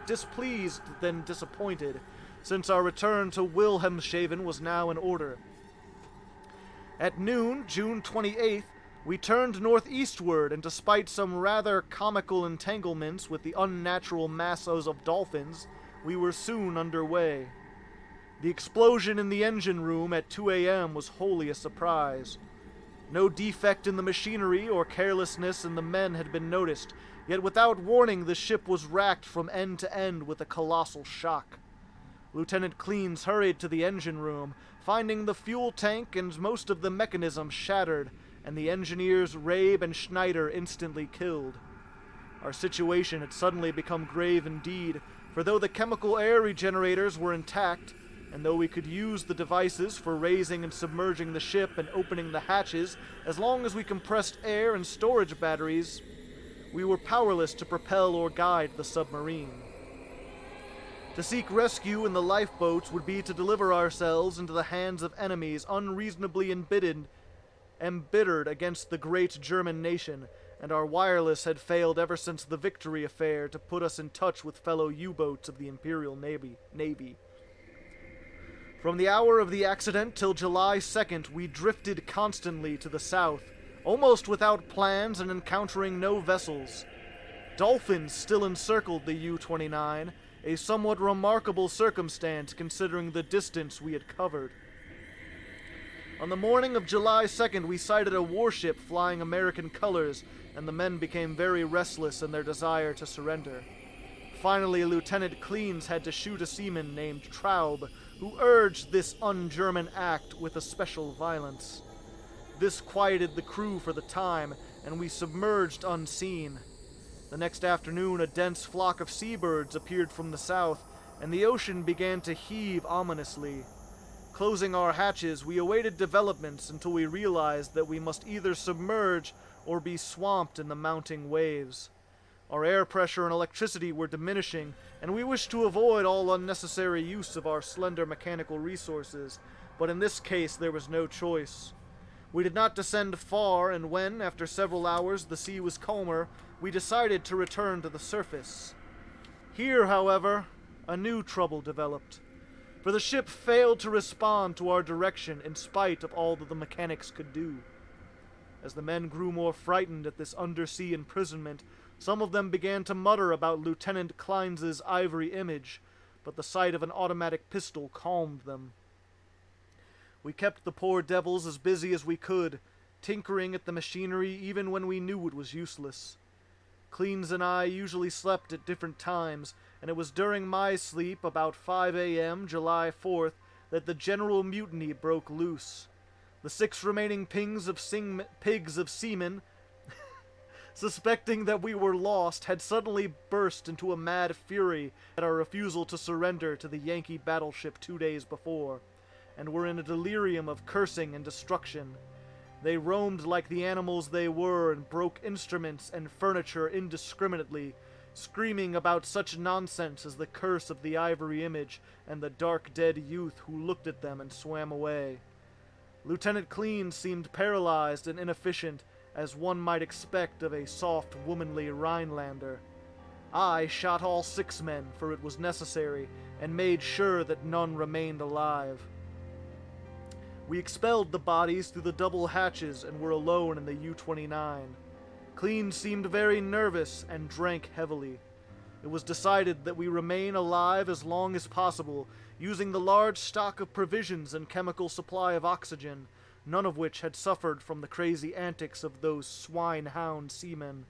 displeased than disappointed, since our return to Wilhelmshaven was now in order. At noon, June 28th, we turned northeastward, and despite some rather comical entanglements with the unnatural masses of dolphins, we were soon underway. The explosion in the engine room at 2 a.m. was wholly a surprise. No defect in the machinery or carelessness in the men had been noticed, yet without warning the ship was racked from end to end with a colossal shock. Lieutenant Cleans hurried to the engine room, finding the fuel tank and most of the mechanism shattered, and the engineers Rabe and Schneider instantly killed. Our situation had suddenly become grave indeed, for though the chemical air regenerators were intact, and though we could use the devices for raising and submerging the ship and opening the hatches as long as we compressed air and storage batteries, we were powerless to propel or guide the submarine. To seek rescue in the lifeboats would be to deliver ourselves into the hands of enemies unreasonably embittered against the great German nation, and our wireless had failed ever since the Victory affair to put us in touch with fellow U-boats of the Imperial Navy. From the hour of the accident till July 2nd, we drifted constantly to the south, almost without plans and encountering no vessels. Dolphins still encircled the U-29, a somewhat remarkable circumstance considering the distance we had covered. On the morning of July 2nd, we sighted a warship flying American colors, and the men became very restless in their desire to surrender. Finally, Lieutenant Cleans had to shoot a seaman named Traub, who urged this un-German act with a special violence. This quieted the crew for the time, and we submerged unseen. The next afternoon, a dense flock of seabirds appeared from the south, and the ocean began to heave ominously. Closing our hatches, we awaited developments until we realized that we must either submerge or be swamped in the mounting waves. Our air pressure and electricity were diminishing, and we wished to avoid all unnecessary use of our slender mechanical resources, but in this case there was no choice. We did not descend far, and when, after several hours, the sea was calmer, we decided to return to the surface. Here, however, a new trouble developed, for the ship failed to respond to our direction in spite of all that the mechanics could do. As the men grew more frightened at this undersea imprisonment, some of them began to mutter about Lieutenant Kleins's ivory image, but the sight of an automatic pistol calmed them. We kept the poor devils as busy as we could, tinkering at the machinery even when we knew it was useless. Cleans and I usually slept at different times, and it was during my sleep, about 5 a.m., July 4th, that the general mutiny broke loose. The 6 remaining pigs of seamen, suspecting that we were lost, had suddenly burst into a mad fury at our refusal to surrender to the Yankee battleship 2 days before, and were in a delirium of cursing and destruction. They roamed like the animals they were and broke instruments and furniture indiscriminately, screaming about such nonsense as the curse of the ivory image and the dark dead youth who looked at them and swam away. Lieutenant Clean seemed paralyzed and inefficient, as one might expect of a soft, womanly Rhinelander. I shot all 6 men, for it was necessary, and made sure that none remained alive. We expelled the bodies through the double hatches and were alone in the U-29. Clean seemed very nervous and drank heavily. It was decided that we remain alive as long as possible, using the large stock of provisions and chemical supply of oxygen, none of which had suffered from the crazy antics of those swine-hound seamen.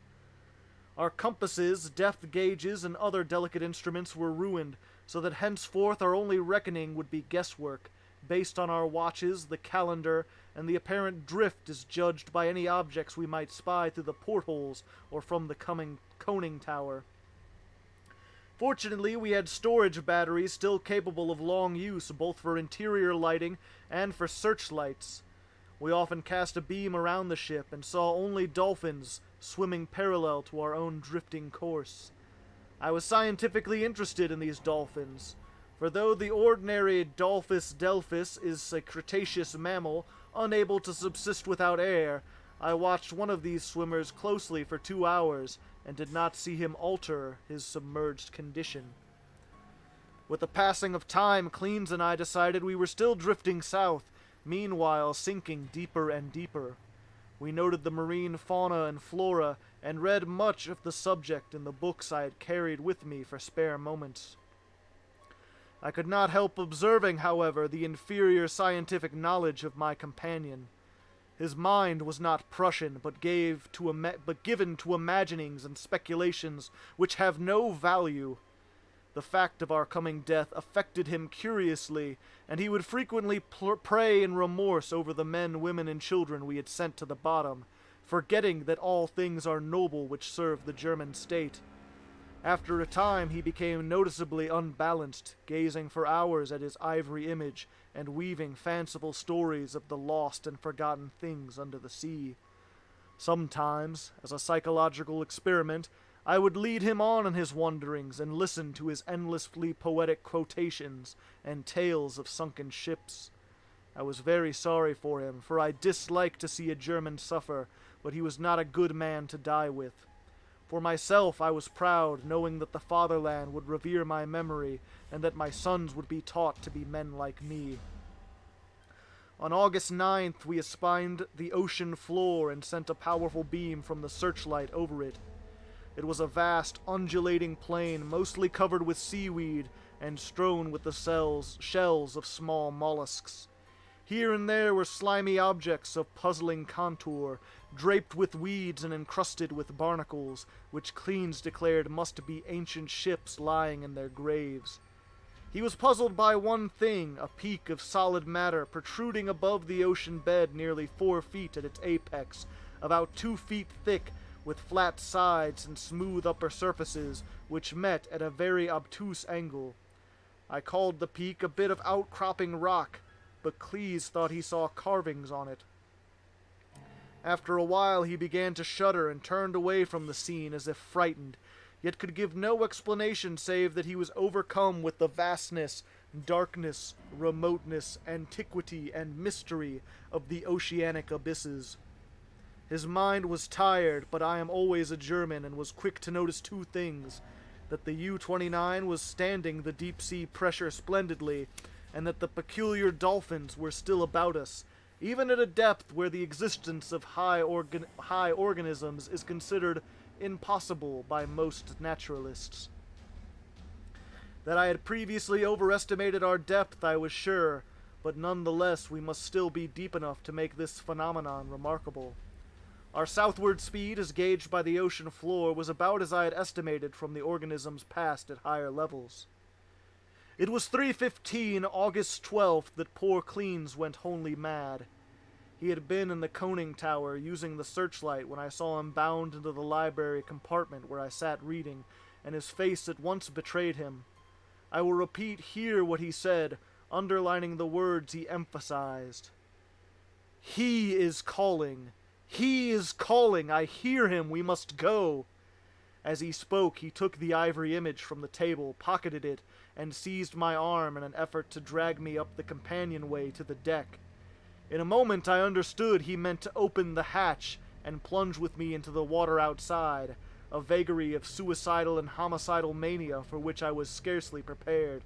Our compasses, depth gauges, and other delicate instruments were ruined, so that henceforth our only reckoning would be guesswork, based on our watches, the calendar, and the apparent drift as judged by any objects we might spy through the portholes or from the conning tower. Fortunately, we had storage batteries still capable of long use both for interior lighting and for searchlights. We often cast a beam around the ship and saw only dolphins swimming parallel to our own drifting course. I was scientifically interested in these dolphins, for though the ordinary Dolphus delphus is a Cretaceous mammal unable to subsist without air, I watched one of these swimmers closely for 2 hours and did not see him alter his submerged condition. With the passing of time, Cleans and I decided we were still drifting south, meanwhile sinking deeper and deeper. We noted the marine fauna and flora and read much of the subject in the books I had carried with me for spare moments. I could not help observing, however, the inferior scientific knowledge of my companion. His mind was not Prussian, but given to imaginings and speculations which have no value. The fact of our coming death affected him curiously, and he would frequently pray in remorse over the men, women, and children we had sent to the bottom, forgetting that all things are noble which serve the German state. After a time he became noticeably unbalanced, gazing for hours at his ivory image and weaving fanciful stories of the lost and forgotten things under the sea. Sometimes, as a psychological experiment, I would lead him on in his wanderings and listen to his endlessly poetic quotations and tales of sunken ships. I was very sorry for him, for I disliked to see a German suffer, but he was not a good man to die with. For myself, I was proud, knowing that the fatherland would revere my memory, and that my sons would be taught to be men like me. On August 9th, we espied the ocean floor and sent a powerful beam from the searchlight over it. It was a vast, undulating plain, mostly covered with seaweed and strewn with the shells of small mollusks. Here and there were slimy objects of puzzling contour, draped with weeds and encrusted with barnacles, which Cleans declared must be ancient ships lying in their graves. He was puzzled by one thing, a peak of solid matter protruding above the ocean bed nearly 4 feet at its apex, about 2 feet thick, with flat sides and smooth upper surfaces, which met at a very obtuse angle. I called the peak a bit of outcropping rock, but Cleese thought he saw carvings on it. After a while he began to shudder and turned away from the scene as if frightened, yet could give no explanation save that he was overcome with the vastness, darkness, remoteness, antiquity, and mystery of the oceanic abysses. His mind was tired, but I am always a German and was quick to notice 2 things: that the U-29 was standing the deep-sea pressure splendidly, and that the peculiar dolphins were still about us, even at a depth where the existence of high organisms is considered impossible by most naturalists. That I had previously overestimated our depth I was sure, but nonetheless we must still be deep enough to make this phenomenon remarkable. Our southward speed, as gauged by the ocean floor, was about as I had estimated from the organisms passed at higher levels. It was 3:15, August 12th, that poor Cleans went wholly mad. He had been in the conning tower using the searchlight when I saw him bound into the library compartment where I sat reading, and his face at once betrayed him. I will repeat here what he said, underlining the words he emphasized. "He is calling! He is calling! I hear him! We must go!" As he spoke, he took the ivory image from the table, pocketed it, and seized my arm in an effort to drag me up the companionway to the deck. In a moment I understood he meant to open the hatch and plunge with me into the water outside, a vagary of suicidal and homicidal mania for which I was scarcely prepared.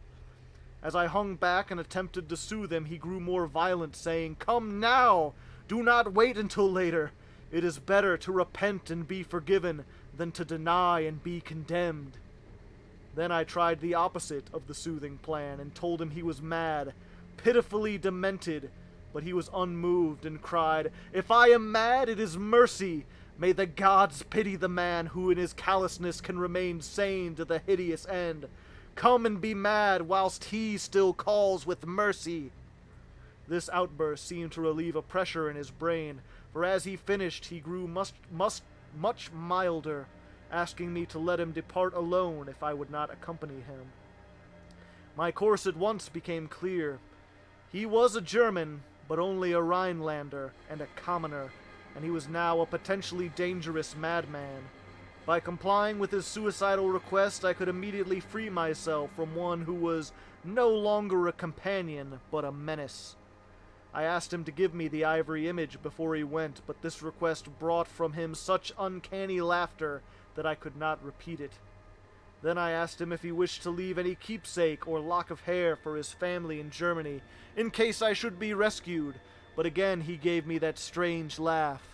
As I hung back and attempted to soothe him, he grew more violent, saying, "Come now! Do not wait until later! It is better to repent and be forgiven than to deny and be condemned." Then I tried the opposite of the soothing plan and told him he was mad, pitifully demented, but he was unmoved and cried, "If I am mad, it is mercy. May the gods pity the man who in his callousness can remain sane to the hideous end. Come and be mad whilst he still calls with mercy." This outburst seemed to relieve a pressure in his brain, for as he finished he grew much milder, asking me to let him depart alone if I would not accompany him. My course at once became clear. He was a German, but only a Rhinelander and a commoner, and he was now a potentially dangerous madman. By complying with his suicidal request, I could immediately free myself from one who was no longer a companion, but a menace. I asked him to give me the ivory image before he went, but this request brought from him such uncanny laughter that I could not repeat it. Then I asked him if he wished to leave any keepsake or lock of hair for his family in Germany, in case I should be rescued, but again he gave me that strange laugh.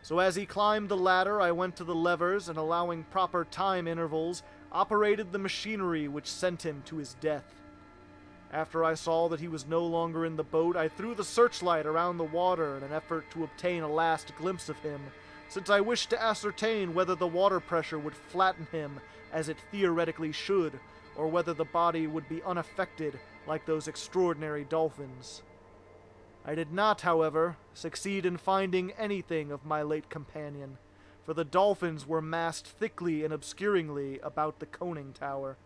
So as he climbed the ladder, I went to the levers and, allowing proper time intervals, operated the machinery which sent him to his death. After I saw that he was no longer in the boat, I threw the searchlight around the water in an effort to obtain a last glimpse of him, since I wished to ascertain whether the water pressure would flatten him as it theoretically should, or whether the body would be unaffected like those extraordinary dolphins. I did not, however, succeed in finding anything of my late companion, for the dolphins were massed thickly and obscuringly about the conning tower.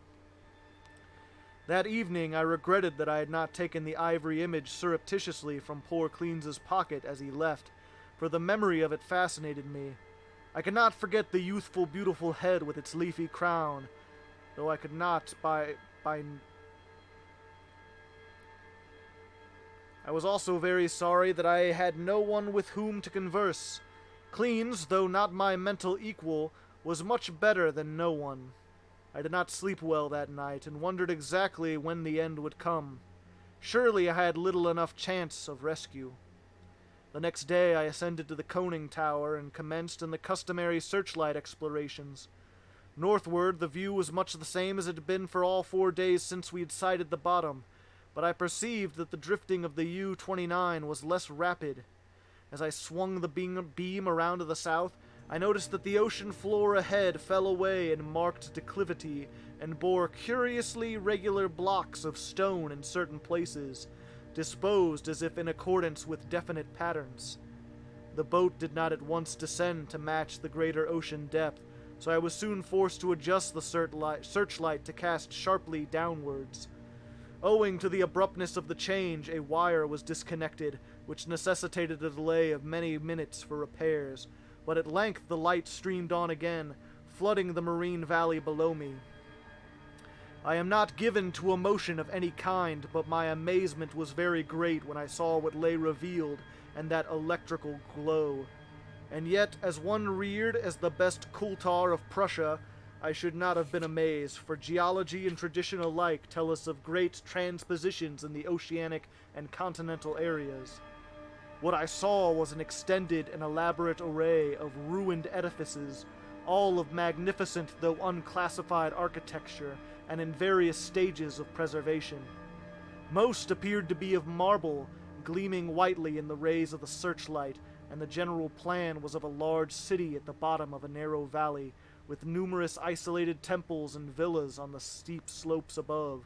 That evening I regretted that I had not taken the ivory image surreptitiously from poor Cleans's pocket as he left, for the memory of it fascinated me. I could not forget the youthful, beautiful head with its leafy crown, though I could not I was also very sorry that I had no one with whom to converse. Cleans, though not my mental equal, was much better than no one. I did not sleep well that night, and wondered exactly when the end would come. Surely I had little enough chance of rescue. The next day I ascended to the conning tower and commenced in the customary searchlight explorations. Northward, the view was much the same as it had been for all 4 days since we had sighted the bottom, but I perceived that the drifting of the U-29 was less rapid. As I swung the beam around to the south, I noticed that the ocean floor ahead fell away in marked declivity and bore curiously regular blocks of stone in certain places, disposed as if in accordance with definite patterns. The boat did not at once descend to match the greater ocean depth, so I was soon forced to adjust the searchlight to cast sharply downwards. Owing to the abruptness of the change, a wire was disconnected, which necessitated a delay of many minutes for repairs, but at length the light streamed on again, flooding the marine valley below me. I am not given to emotion of any kind, but my amazement was very great when I saw what lay revealed and that electrical glow. And yet, as one reared as the best Kultar of Prussia, I should not have been amazed, for geology and tradition alike tell us of great transpositions in the oceanic and continental areas. What I saw was an extended and elaborate array of ruined edifices, all of magnificent though unclassified architecture and in various stages of preservation. Most appeared to be of marble, gleaming whitely in the rays of the searchlight, and the general plan was of a large city at the bottom of a narrow valley, with numerous isolated temples and villas on the steep slopes above.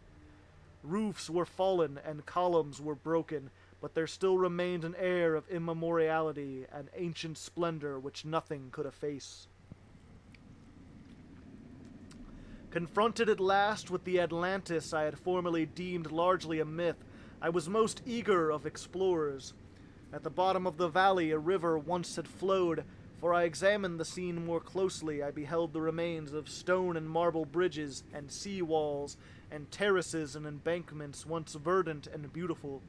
Roofs were fallen and columns were broken, but there still remained an air of immemoriality and ancient splendor which nothing could efface. Confronted at last with the Atlantis I had formerly deemed largely a myth, I was most eager of explorers. At the bottom of the valley a river once had flowed. For I examined the scene more closely, I beheld the remains of stone and marble bridges and sea walls and terraces and embankments once verdant and beautiful.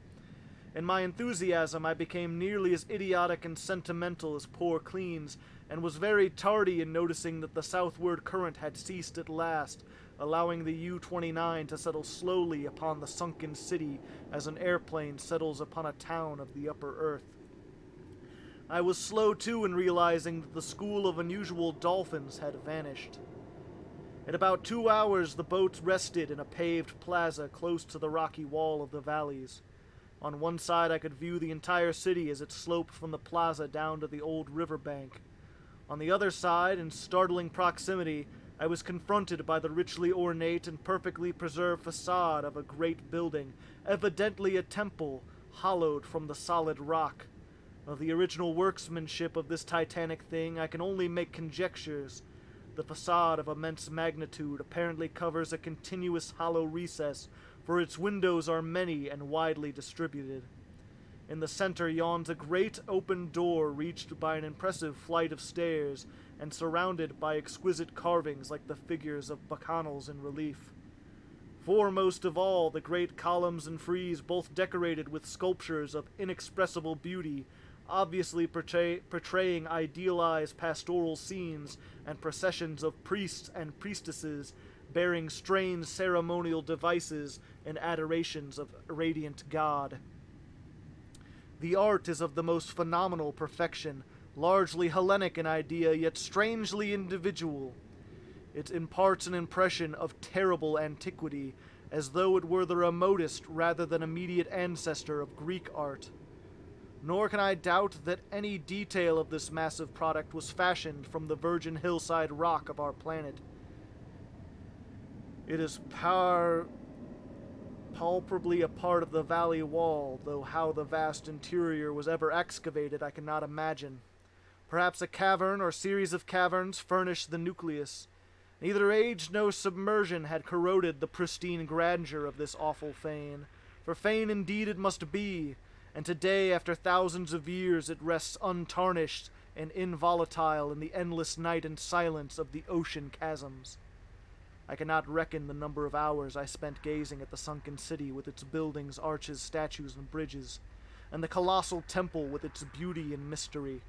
In my enthusiasm, I became nearly as idiotic and sentimental as poor Cleans, and was very tardy in noticing that the southward current had ceased at last, allowing the U-29 to settle slowly upon the sunken city as an airplane settles upon a town of the upper earth. I was slow too in realizing that the school of unusual dolphins had vanished. In about 2 hours, the boats rested in a paved plaza close to the rocky wall of the valleys. On one side, I could view the entire city as it sloped from the plaza down to the old riverbank. On the other side, in startling proximity, I was confronted by the richly ornate and perfectly preserved facade of a great building, evidently a temple, hollowed from the solid rock. Of the original workmanship of this titanic thing, I can only make conjectures. The facade of immense magnitude apparently covers a continuous hollow recess, for its windows are many and widely distributed. In the center yawns a great open door reached by an impressive flight of stairs, and surrounded by exquisite carvings like the figures of bacchanals in relief. Foremost of all, the great columns and frieze, both decorated with sculptures of inexpressible beauty, obviously portraying idealized pastoral scenes and processions of priests and priestesses bearing strange ceremonial devices and adorations of radiant God. The art is of the most phenomenal perfection, largely Hellenic in idea, yet strangely individual. It imparts an impression of terrible antiquity, as though it were the remotest rather than immediate ancestor of Greek art. Nor can I doubt that any detail of this massive product was fashioned from the virgin hillside rock of our planet. It is palpably a part of the valley wall, though how the vast interior was ever excavated I cannot imagine. Perhaps a cavern or series of caverns furnished the nucleus. Neither age nor submersion had corroded the pristine grandeur of this awful fane, for fane indeed it must be, and today, after thousands of years, it rests untarnished and involatile in the endless night and silence of the ocean chasms. I cannot reckon the number of hours I spent gazing at the sunken city with its buildings, arches, statues, and bridges, and the colossal temple with its beauty and mystery.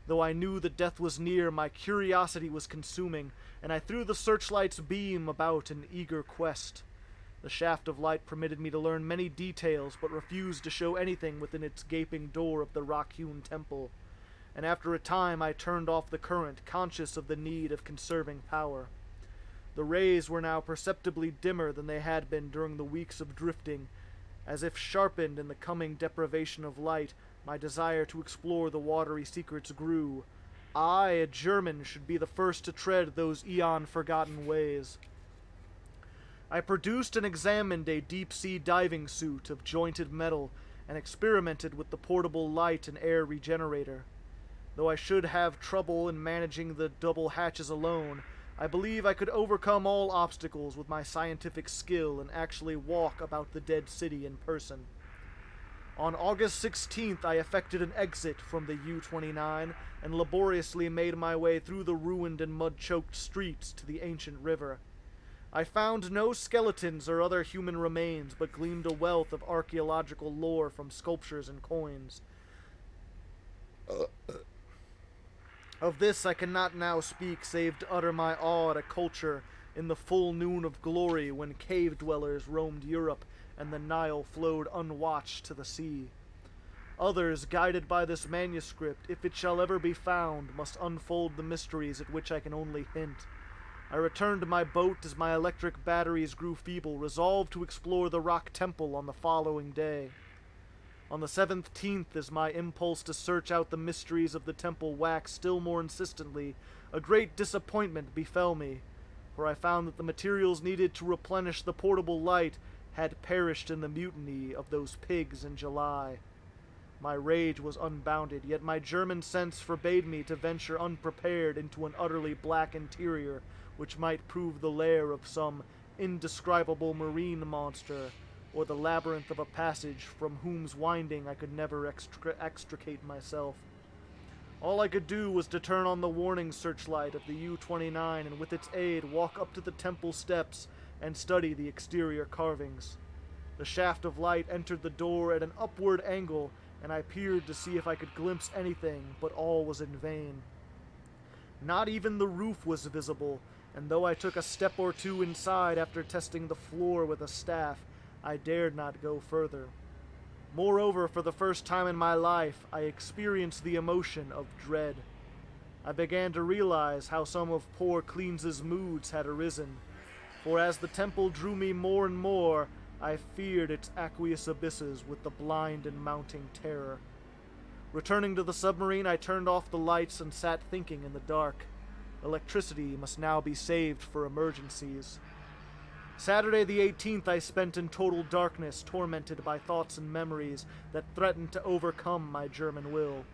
Though I knew that death was near, my curiosity was consuming, and I threw the searchlight's beam about in eager quest. The shaft of light permitted me to learn many details, but refused to show anything within its gaping door of the rock-hewn temple, and after a time I turned off the current, conscious of the need of conserving power. The rays were now perceptibly dimmer than they had been during the weeks of drifting. As if sharpened in the coming deprivation of light, my desire to explore the watery secrets grew. I, a German, should be the first to tread those eon-forgotten ways. I produced and examined a deep-sea diving suit of jointed metal and experimented with the portable light and air regenerator. Though I should have trouble in managing the double hatches alone, I believe I could overcome all obstacles with my scientific skill and actually walk about the dead city in person. On August 16th, I effected an exit from the U-29 and laboriously made my way through the ruined and mud-choked streets to the ancient river. I found no skeletons or other human remains, but gleaned a wealth of archaeological lore from sculptures and coins. Of this I cannot now speak, save to utter my awe at a culture in the full noon of glory when cave dwellers roamed Europe and the Nile flowed unwatched to the sea. Others, guided by this manuscript, if it shall ever be found, must unfold the mysteries at which I can only hint. I returned to my boat as my electric batteries grew feeble, resolved to explore the rock temple on the following day. On the 17th, as my impulse to search out the mysteries of the temple waxed still more insistently, a great disappointment befell me, for I found that the materials needed to replenish the portable light had perished in the mutiny of those pigs in July. My rage was unbounded, yet my German sense forbade me to venture unprepared into an utterly black interior, which might prove the lair of some indescribable marine monster, or the labyrinth of a passage from whose winding I could never extricate myself. All I could do was to turn on the warning searchlight of the U-29 and with its aid walk up to the temple steps and study the exterior carvings. The shaft of light entered the door at an upward angle, and I peered to see if I could glimpse anything, but all was in vain. Not even the roof was visible, and though I took a step or two inside after testing the floor with a staff, I dared not go further. Moreover, for the first time in my life, I experienced the emotion of dread. I began to realize how some of poor Cleans's moods had arisen, for as the temple drew me more and more, I feared its aqueous abysses with the blind and mounting terror. Returning to the submarine, I turned off the lights and sat thinking in the dark. Electricity must now be saved for emergencies. Saturday the 18th I spent in total darkness, tormented by thoughts and memories that threatened to overcome my German will.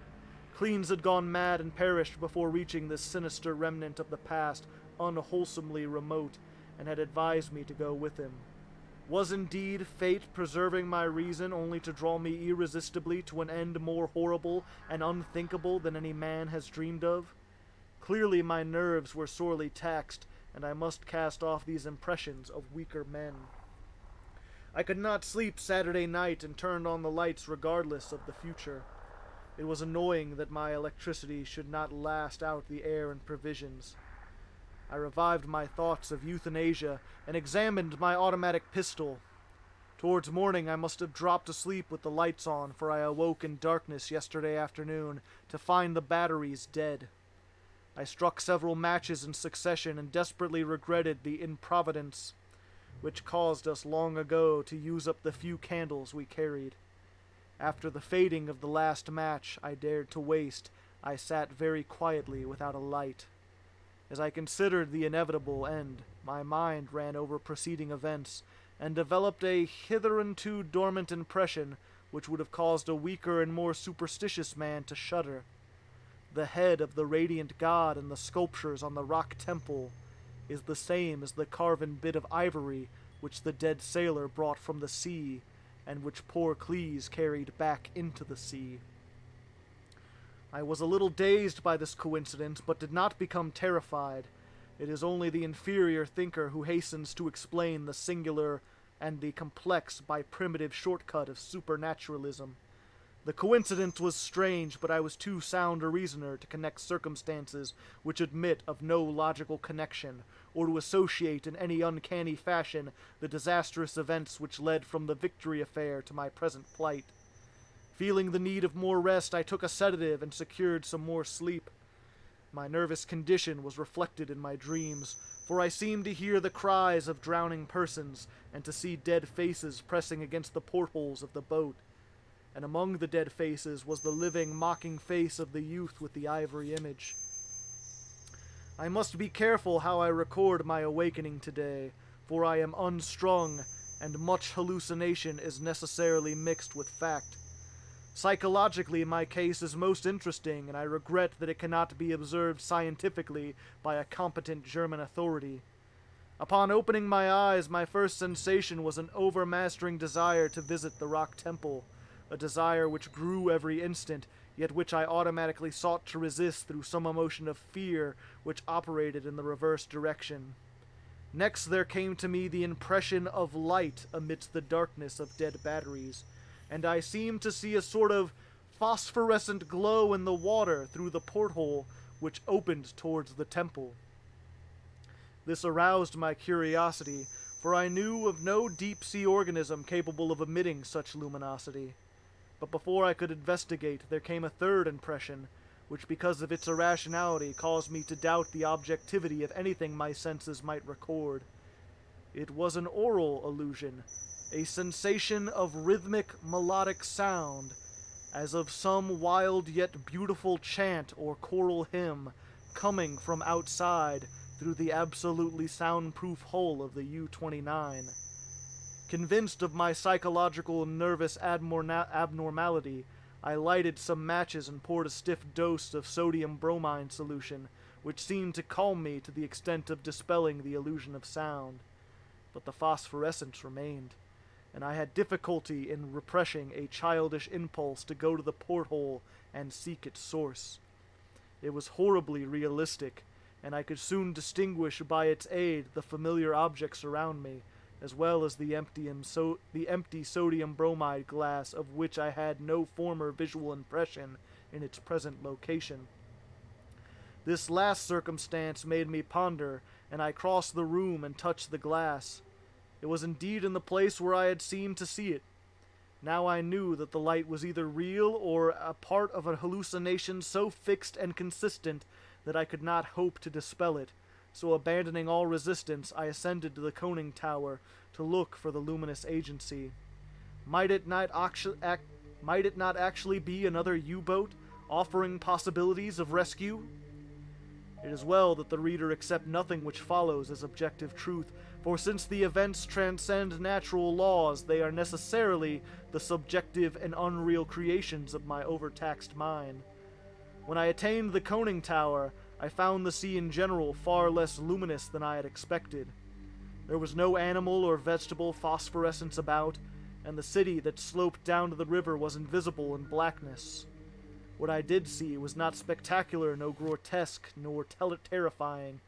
Cleans had gone mad and perished before reaching this sinister remnant of the past, unwholesomely remote, and had advised me to go with him. Was indeed fate preserving my reason only to draw me irresistibly to an end more horrible and unthinkable than any man has dreamed of? Clearly my nerves were sorely taxed, and I must cast off these impressions of weaker men. I could not sleep Saturday night and turned on the lights regardless of the future. It was annoying that my electricity should not last out the air and provisions. I revived my thoughts of euthanasia and examined my automatic pistol. Towards morning I must have dropped asleep with the lights on, for I awoke in darkness yesterday afternoon to find the batteries dead. I struck several matches in succession and desperately regretted the improvidence which caused us long ago to use up the few candles we carried. After the fading of the last match I dared to waste, I sat very quietly without a light. As I considered the inevitable end, my mind ran over preceding events, and developed a hitherto dormant impression which would have caused a weaker and more superstitious man to shudder. The head of the radiant god in the sculptures on the rock temple is the same as the carven bit of ivory which the dead sailor brought from the sea, and which poor Cleese carried back into the sea. I was a little dazed by this coincidence, but did not become terrified. It is only the inferior thinker who hastens to explain the singular and the complex by primitive shortcut of supernaturalism. The coincidence was strange, but I was too sound a reasoner to connect circumstances which admit of no logical connection, or to associate in any uncanny fashion the disastrous events which led from the Victory affair to my present plight. Feeling the need of more rest, I took a sedative and secured some more sleep. My nervous condition was reflected in my dreams, for I seemed to hear the cries of drowning persons, and to see dead faces pressing against the portholes of the boat. And among the dead faces was the living, mocking face of the youth with the ivory image. I must be careful how I record my awakening today, for I am unstrung, and much hallucination is necessarily mixed with fact. Psychologically, my case is most interesting, and I regret that it cannot be observed scientifically by a competent German authority. Upon opening my eyes, my first sensation was an overmastering desire to visit the rock temple, a desire which grew every instant, yet which I automatically sought to resist through some emotion of fear which operated in the reverse direction. Next there came to me the impression of light amidst the darkness of dead batteries, and I seemed to see a sort of phosphorescent glow in the water through the porthole which opened towards the temple. This aroused my curiosity, for I knew of no deep-sea organism capable of emitting such luminosity. But before I could investigate, there came a third impression, which because of its irrationality caused me to doubt the objectivity of anything my senses might record. It was an aural illusion, a sensation of rhythmic, melodic sound, as of some wild yet beautiful chant or choral hymn coming from outside through the absolutely soundproof hull of the U-29. Convinced of my psychological and nervous abnormality, I lighted some matches and poured a stiff dose of sodium bromine solution, which seemed to calm me to the extent of dispelling the illusion of sound. But the phosphorescence remained, and I had difficulty in repressing a childish impulse to go to the porthole and seek its source. It was horribly realistic, and I could soon distinguish by its aid the familiar objects around me, as well as the empty sodium bromide glass of which I had no former visual impression in its present location. This last circumstance made me ponder, and I crossed the room and touched the glass. It was indeed in the place where I had seemed to see it. Now I knew that the light was either real or a part of a hallucination so fixed and consistent that I could not hope to dispel it, so abandoning all resistance, I ascended to the conning tower to look for the luminous agency. Might it not actually be another U-boat offering possibilities of rescue? It is well that the reader accept nothing which follows as objective truth, for since the events transcend natural laws, they are necessarily the subjective and unreal creations of my overtaxed mind. When I attained the conning tower, I found the sea in general far less luminous than I had expected. There was no animal or vegetable phosphorescence about, and the city that sloped down to the river was invisible in blackness. What I did see was not spectacular, nor grotesque, nor terrifying,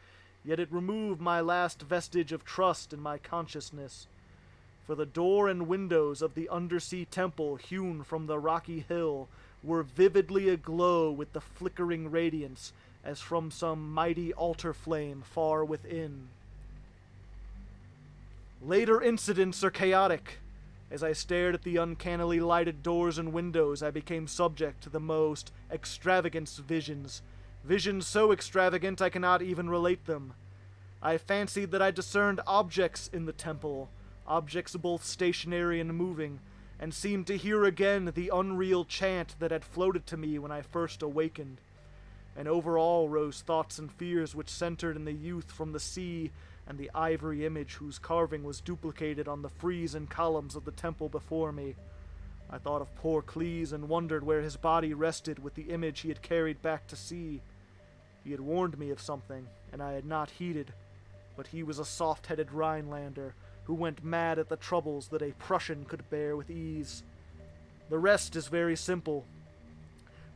yet it removed my last vestige of trust in my consciousness. For the door and windows of the undersea temple hewn from the rocky hill were vividly aglow with the flickering radiance as from some mighty altar flame far within. Later incidents are chaotic. As I stared at the uncannily lighted doors and windows, I became subject to the most extravagant visions. Visions so extravagant I cannot even relate them. I fancied that I discerned objects in the temple, objects both stationary and moving, and seemed to hear again the unreal chant that had floated to me when I first awakened. And over all rose thoughts and fears which centered in the youth from the sea and the ivory image whose carving was duplicated on the frieze and columns of the temple before me. I thought of poor Cleese and wondered where his body rested with the image he had carried back to sea. He had warned me of something, and I had not heeded, but he was a soft-headed Rhinelander who went mad at the troubles that a Prussian could bear with ease. The rest is very simple.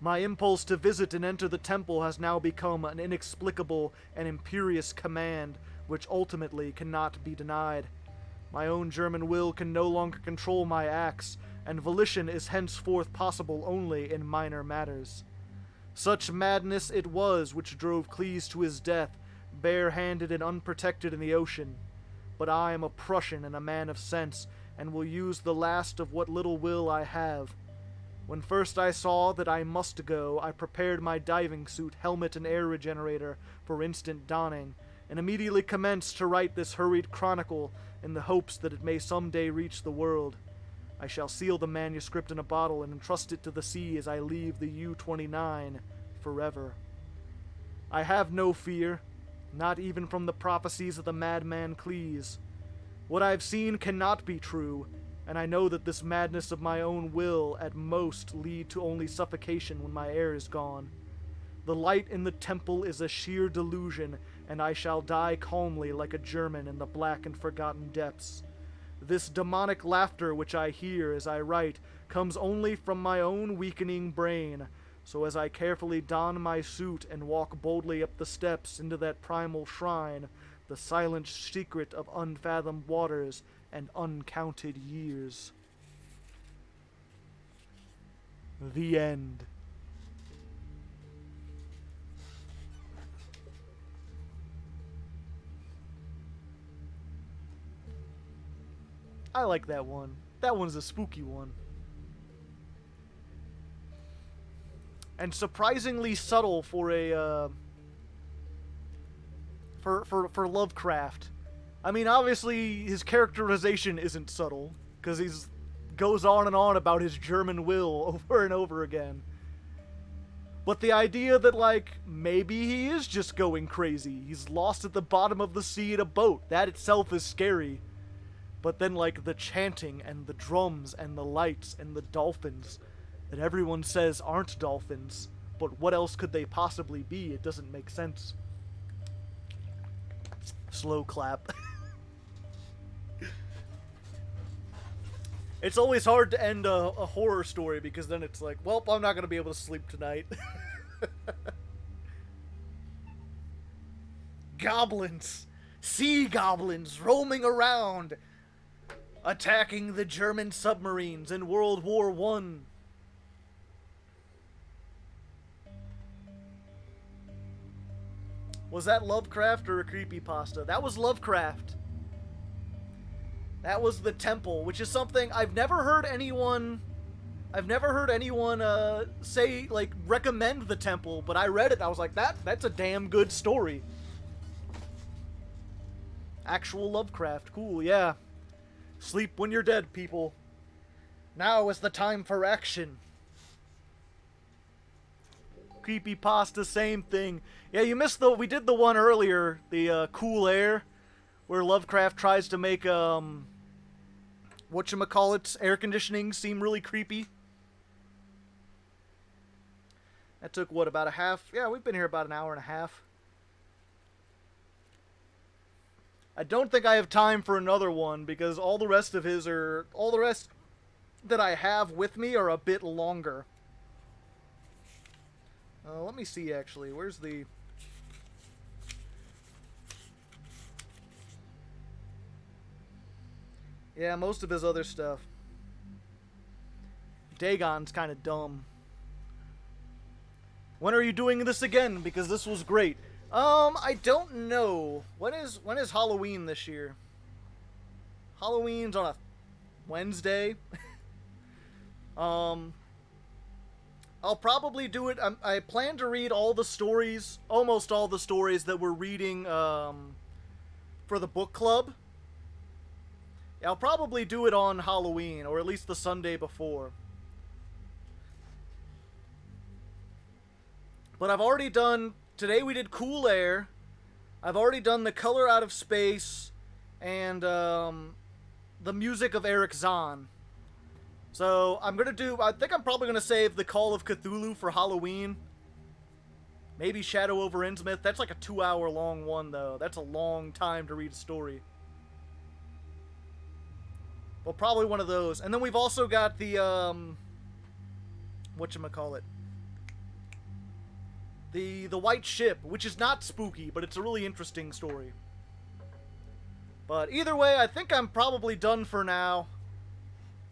My impulse to visit and enter the temple has now become an inexplicable and imperious command which ultimately cannot be denied. My own German will can no longer control my acts, and volition is henceforth possible only in minor matters. Such madness it was which drove Cleese to his death, bare-handed and unprotected in the ocean. But I am a Prussian and a man of sense, and will use the last of what little will I have. When first I saw that I must go, I prepared my diving suit, helmet, and air regenerator for instant donning, and immediately commenced to write this hurried chronicle in the hopes that it may someday reach the world. I shall seal the manuscript in a bottle and entrust it to the sea as I leave the U-29 forever. I have no fear, not even from the prophecies of the madman Cleese. What I have seen cannot be true, and I know that this madness of my own will at most lead to only suffocation when my air is gone. The light in the temple is a sheer delusion, and I shall die calmly like a German in the black and forgotten depths. This demonic laughter which I hear as I write comes only from my own weakening brain, so as I carefully don my suit and walk boldly up the steps into that primal shrine, the silent secret of unfathomed waters and uncounted years. The end. I like that one. That one's a spooky one. And surprisingly subtle for a for Lovecraft. I mean, obviously his characterization isn't subtle because he's goes on and on about his German will over and over again. But the idea that, like, maybe he is just going crazy. He's lost at the bottom of the sea in a boat. That itself is scary. But then, like, the chanting and the drums and the lights and the dolphins that everyone says aren't dolphins. But what else could they possibly be? It doesn't make sense. Slow clap. It's always hard to end a horror story because then it's like, well, I'm not going to be able to sleep tonight. Goblins. Sea goblins roaming around. attacking the German submarines in World War I. Was that Lovecraft or a creepypasta? That was Lovecraft. That was the temple, which is something I've never heard anyone say, like, recommend the temple, but I read it and I was like, that's a damn good story. Actual Lovecraft. Cool, yeah. Sleep when you're dead, people. Now is the time for action. Creepypasta, same thing. Yeah, you missed we did the one earlier, the Cool Air, where Lovecraft tries to make, whatchamacallits, air conditioning seem really creepy. That took, what, about a half? Yeah, we've been here about an hour and a half. I don't think I have time for another one, because all the rest that I have with me are a bit longer. Let me see, actually. Where's the... Yeah, most of his other stuff. Dagon's kind of dumb. When are you doing this again? Because this was great. I don't know. When is Halloween this year? Halloween's on a Wednesday. I'll probably do it. I plan to read all the stories, almost all the stories that we're reading for the book club. Yeah, I'll probably do it on Halloween, or at least the Sunday before. But I've already done... Today we did Cool Air. I've already done The Color Out of Space and the music of Erich Zann. So I'm going to do... I think I'm probably going to save The Call of Cthulhu for Halloween. Maybe Shadow over Innsmouth. That's like a 2-hour long one, though. That's a long time to read a story. Well, probably one of those. And then we've also got the, whatchamacallit? The White Ship, which is not spooky, but it's a really interesting story. But either way, I think I'm probably done for now.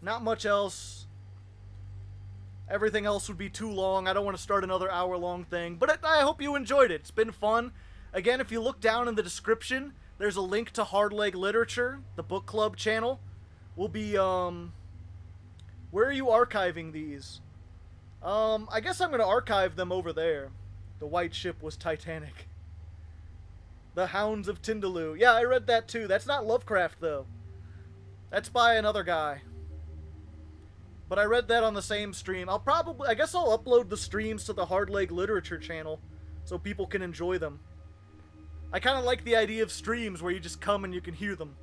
Not much else. Everything else would be too long. I don't want to start another hour-long thing. But I hope you enjoyed it. It's been fun. Again, if you look down in the description, there's a link to Hardleg Literature, the book club channel. We'll be, where are you archiving these? I guess I'm going to archive them over there. The White Ship was Titanic. The Hounds of Tindalos. Yeah, I read that too. That's not Lovecraft, though. That's by another guy. But I read that on the same stream. I guess I'll upload the streams to the Hardleg Literature channel so people can enjoy them. I kind of like the idea of streams where you just come and you can hear them.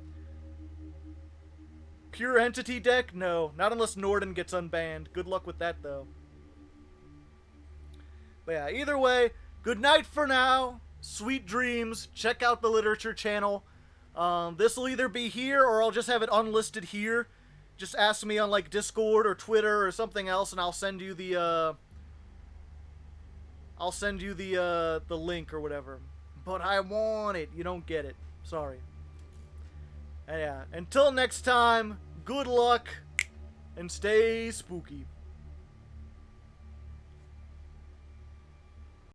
Pure Entity deck? No, not unless Norden gets unbanned. Good luck with that, though. But yeah, either way, good night for now. Sweet dreams. Check out the Literature channel. This will either be here or I'll just have it unlisted here. Just ask me on like Discord or Twitter or something else, and I'll send you the link or whatever. But I want it. You don't get it. Sorry. And yeah, until next time, good luck and stay spooky.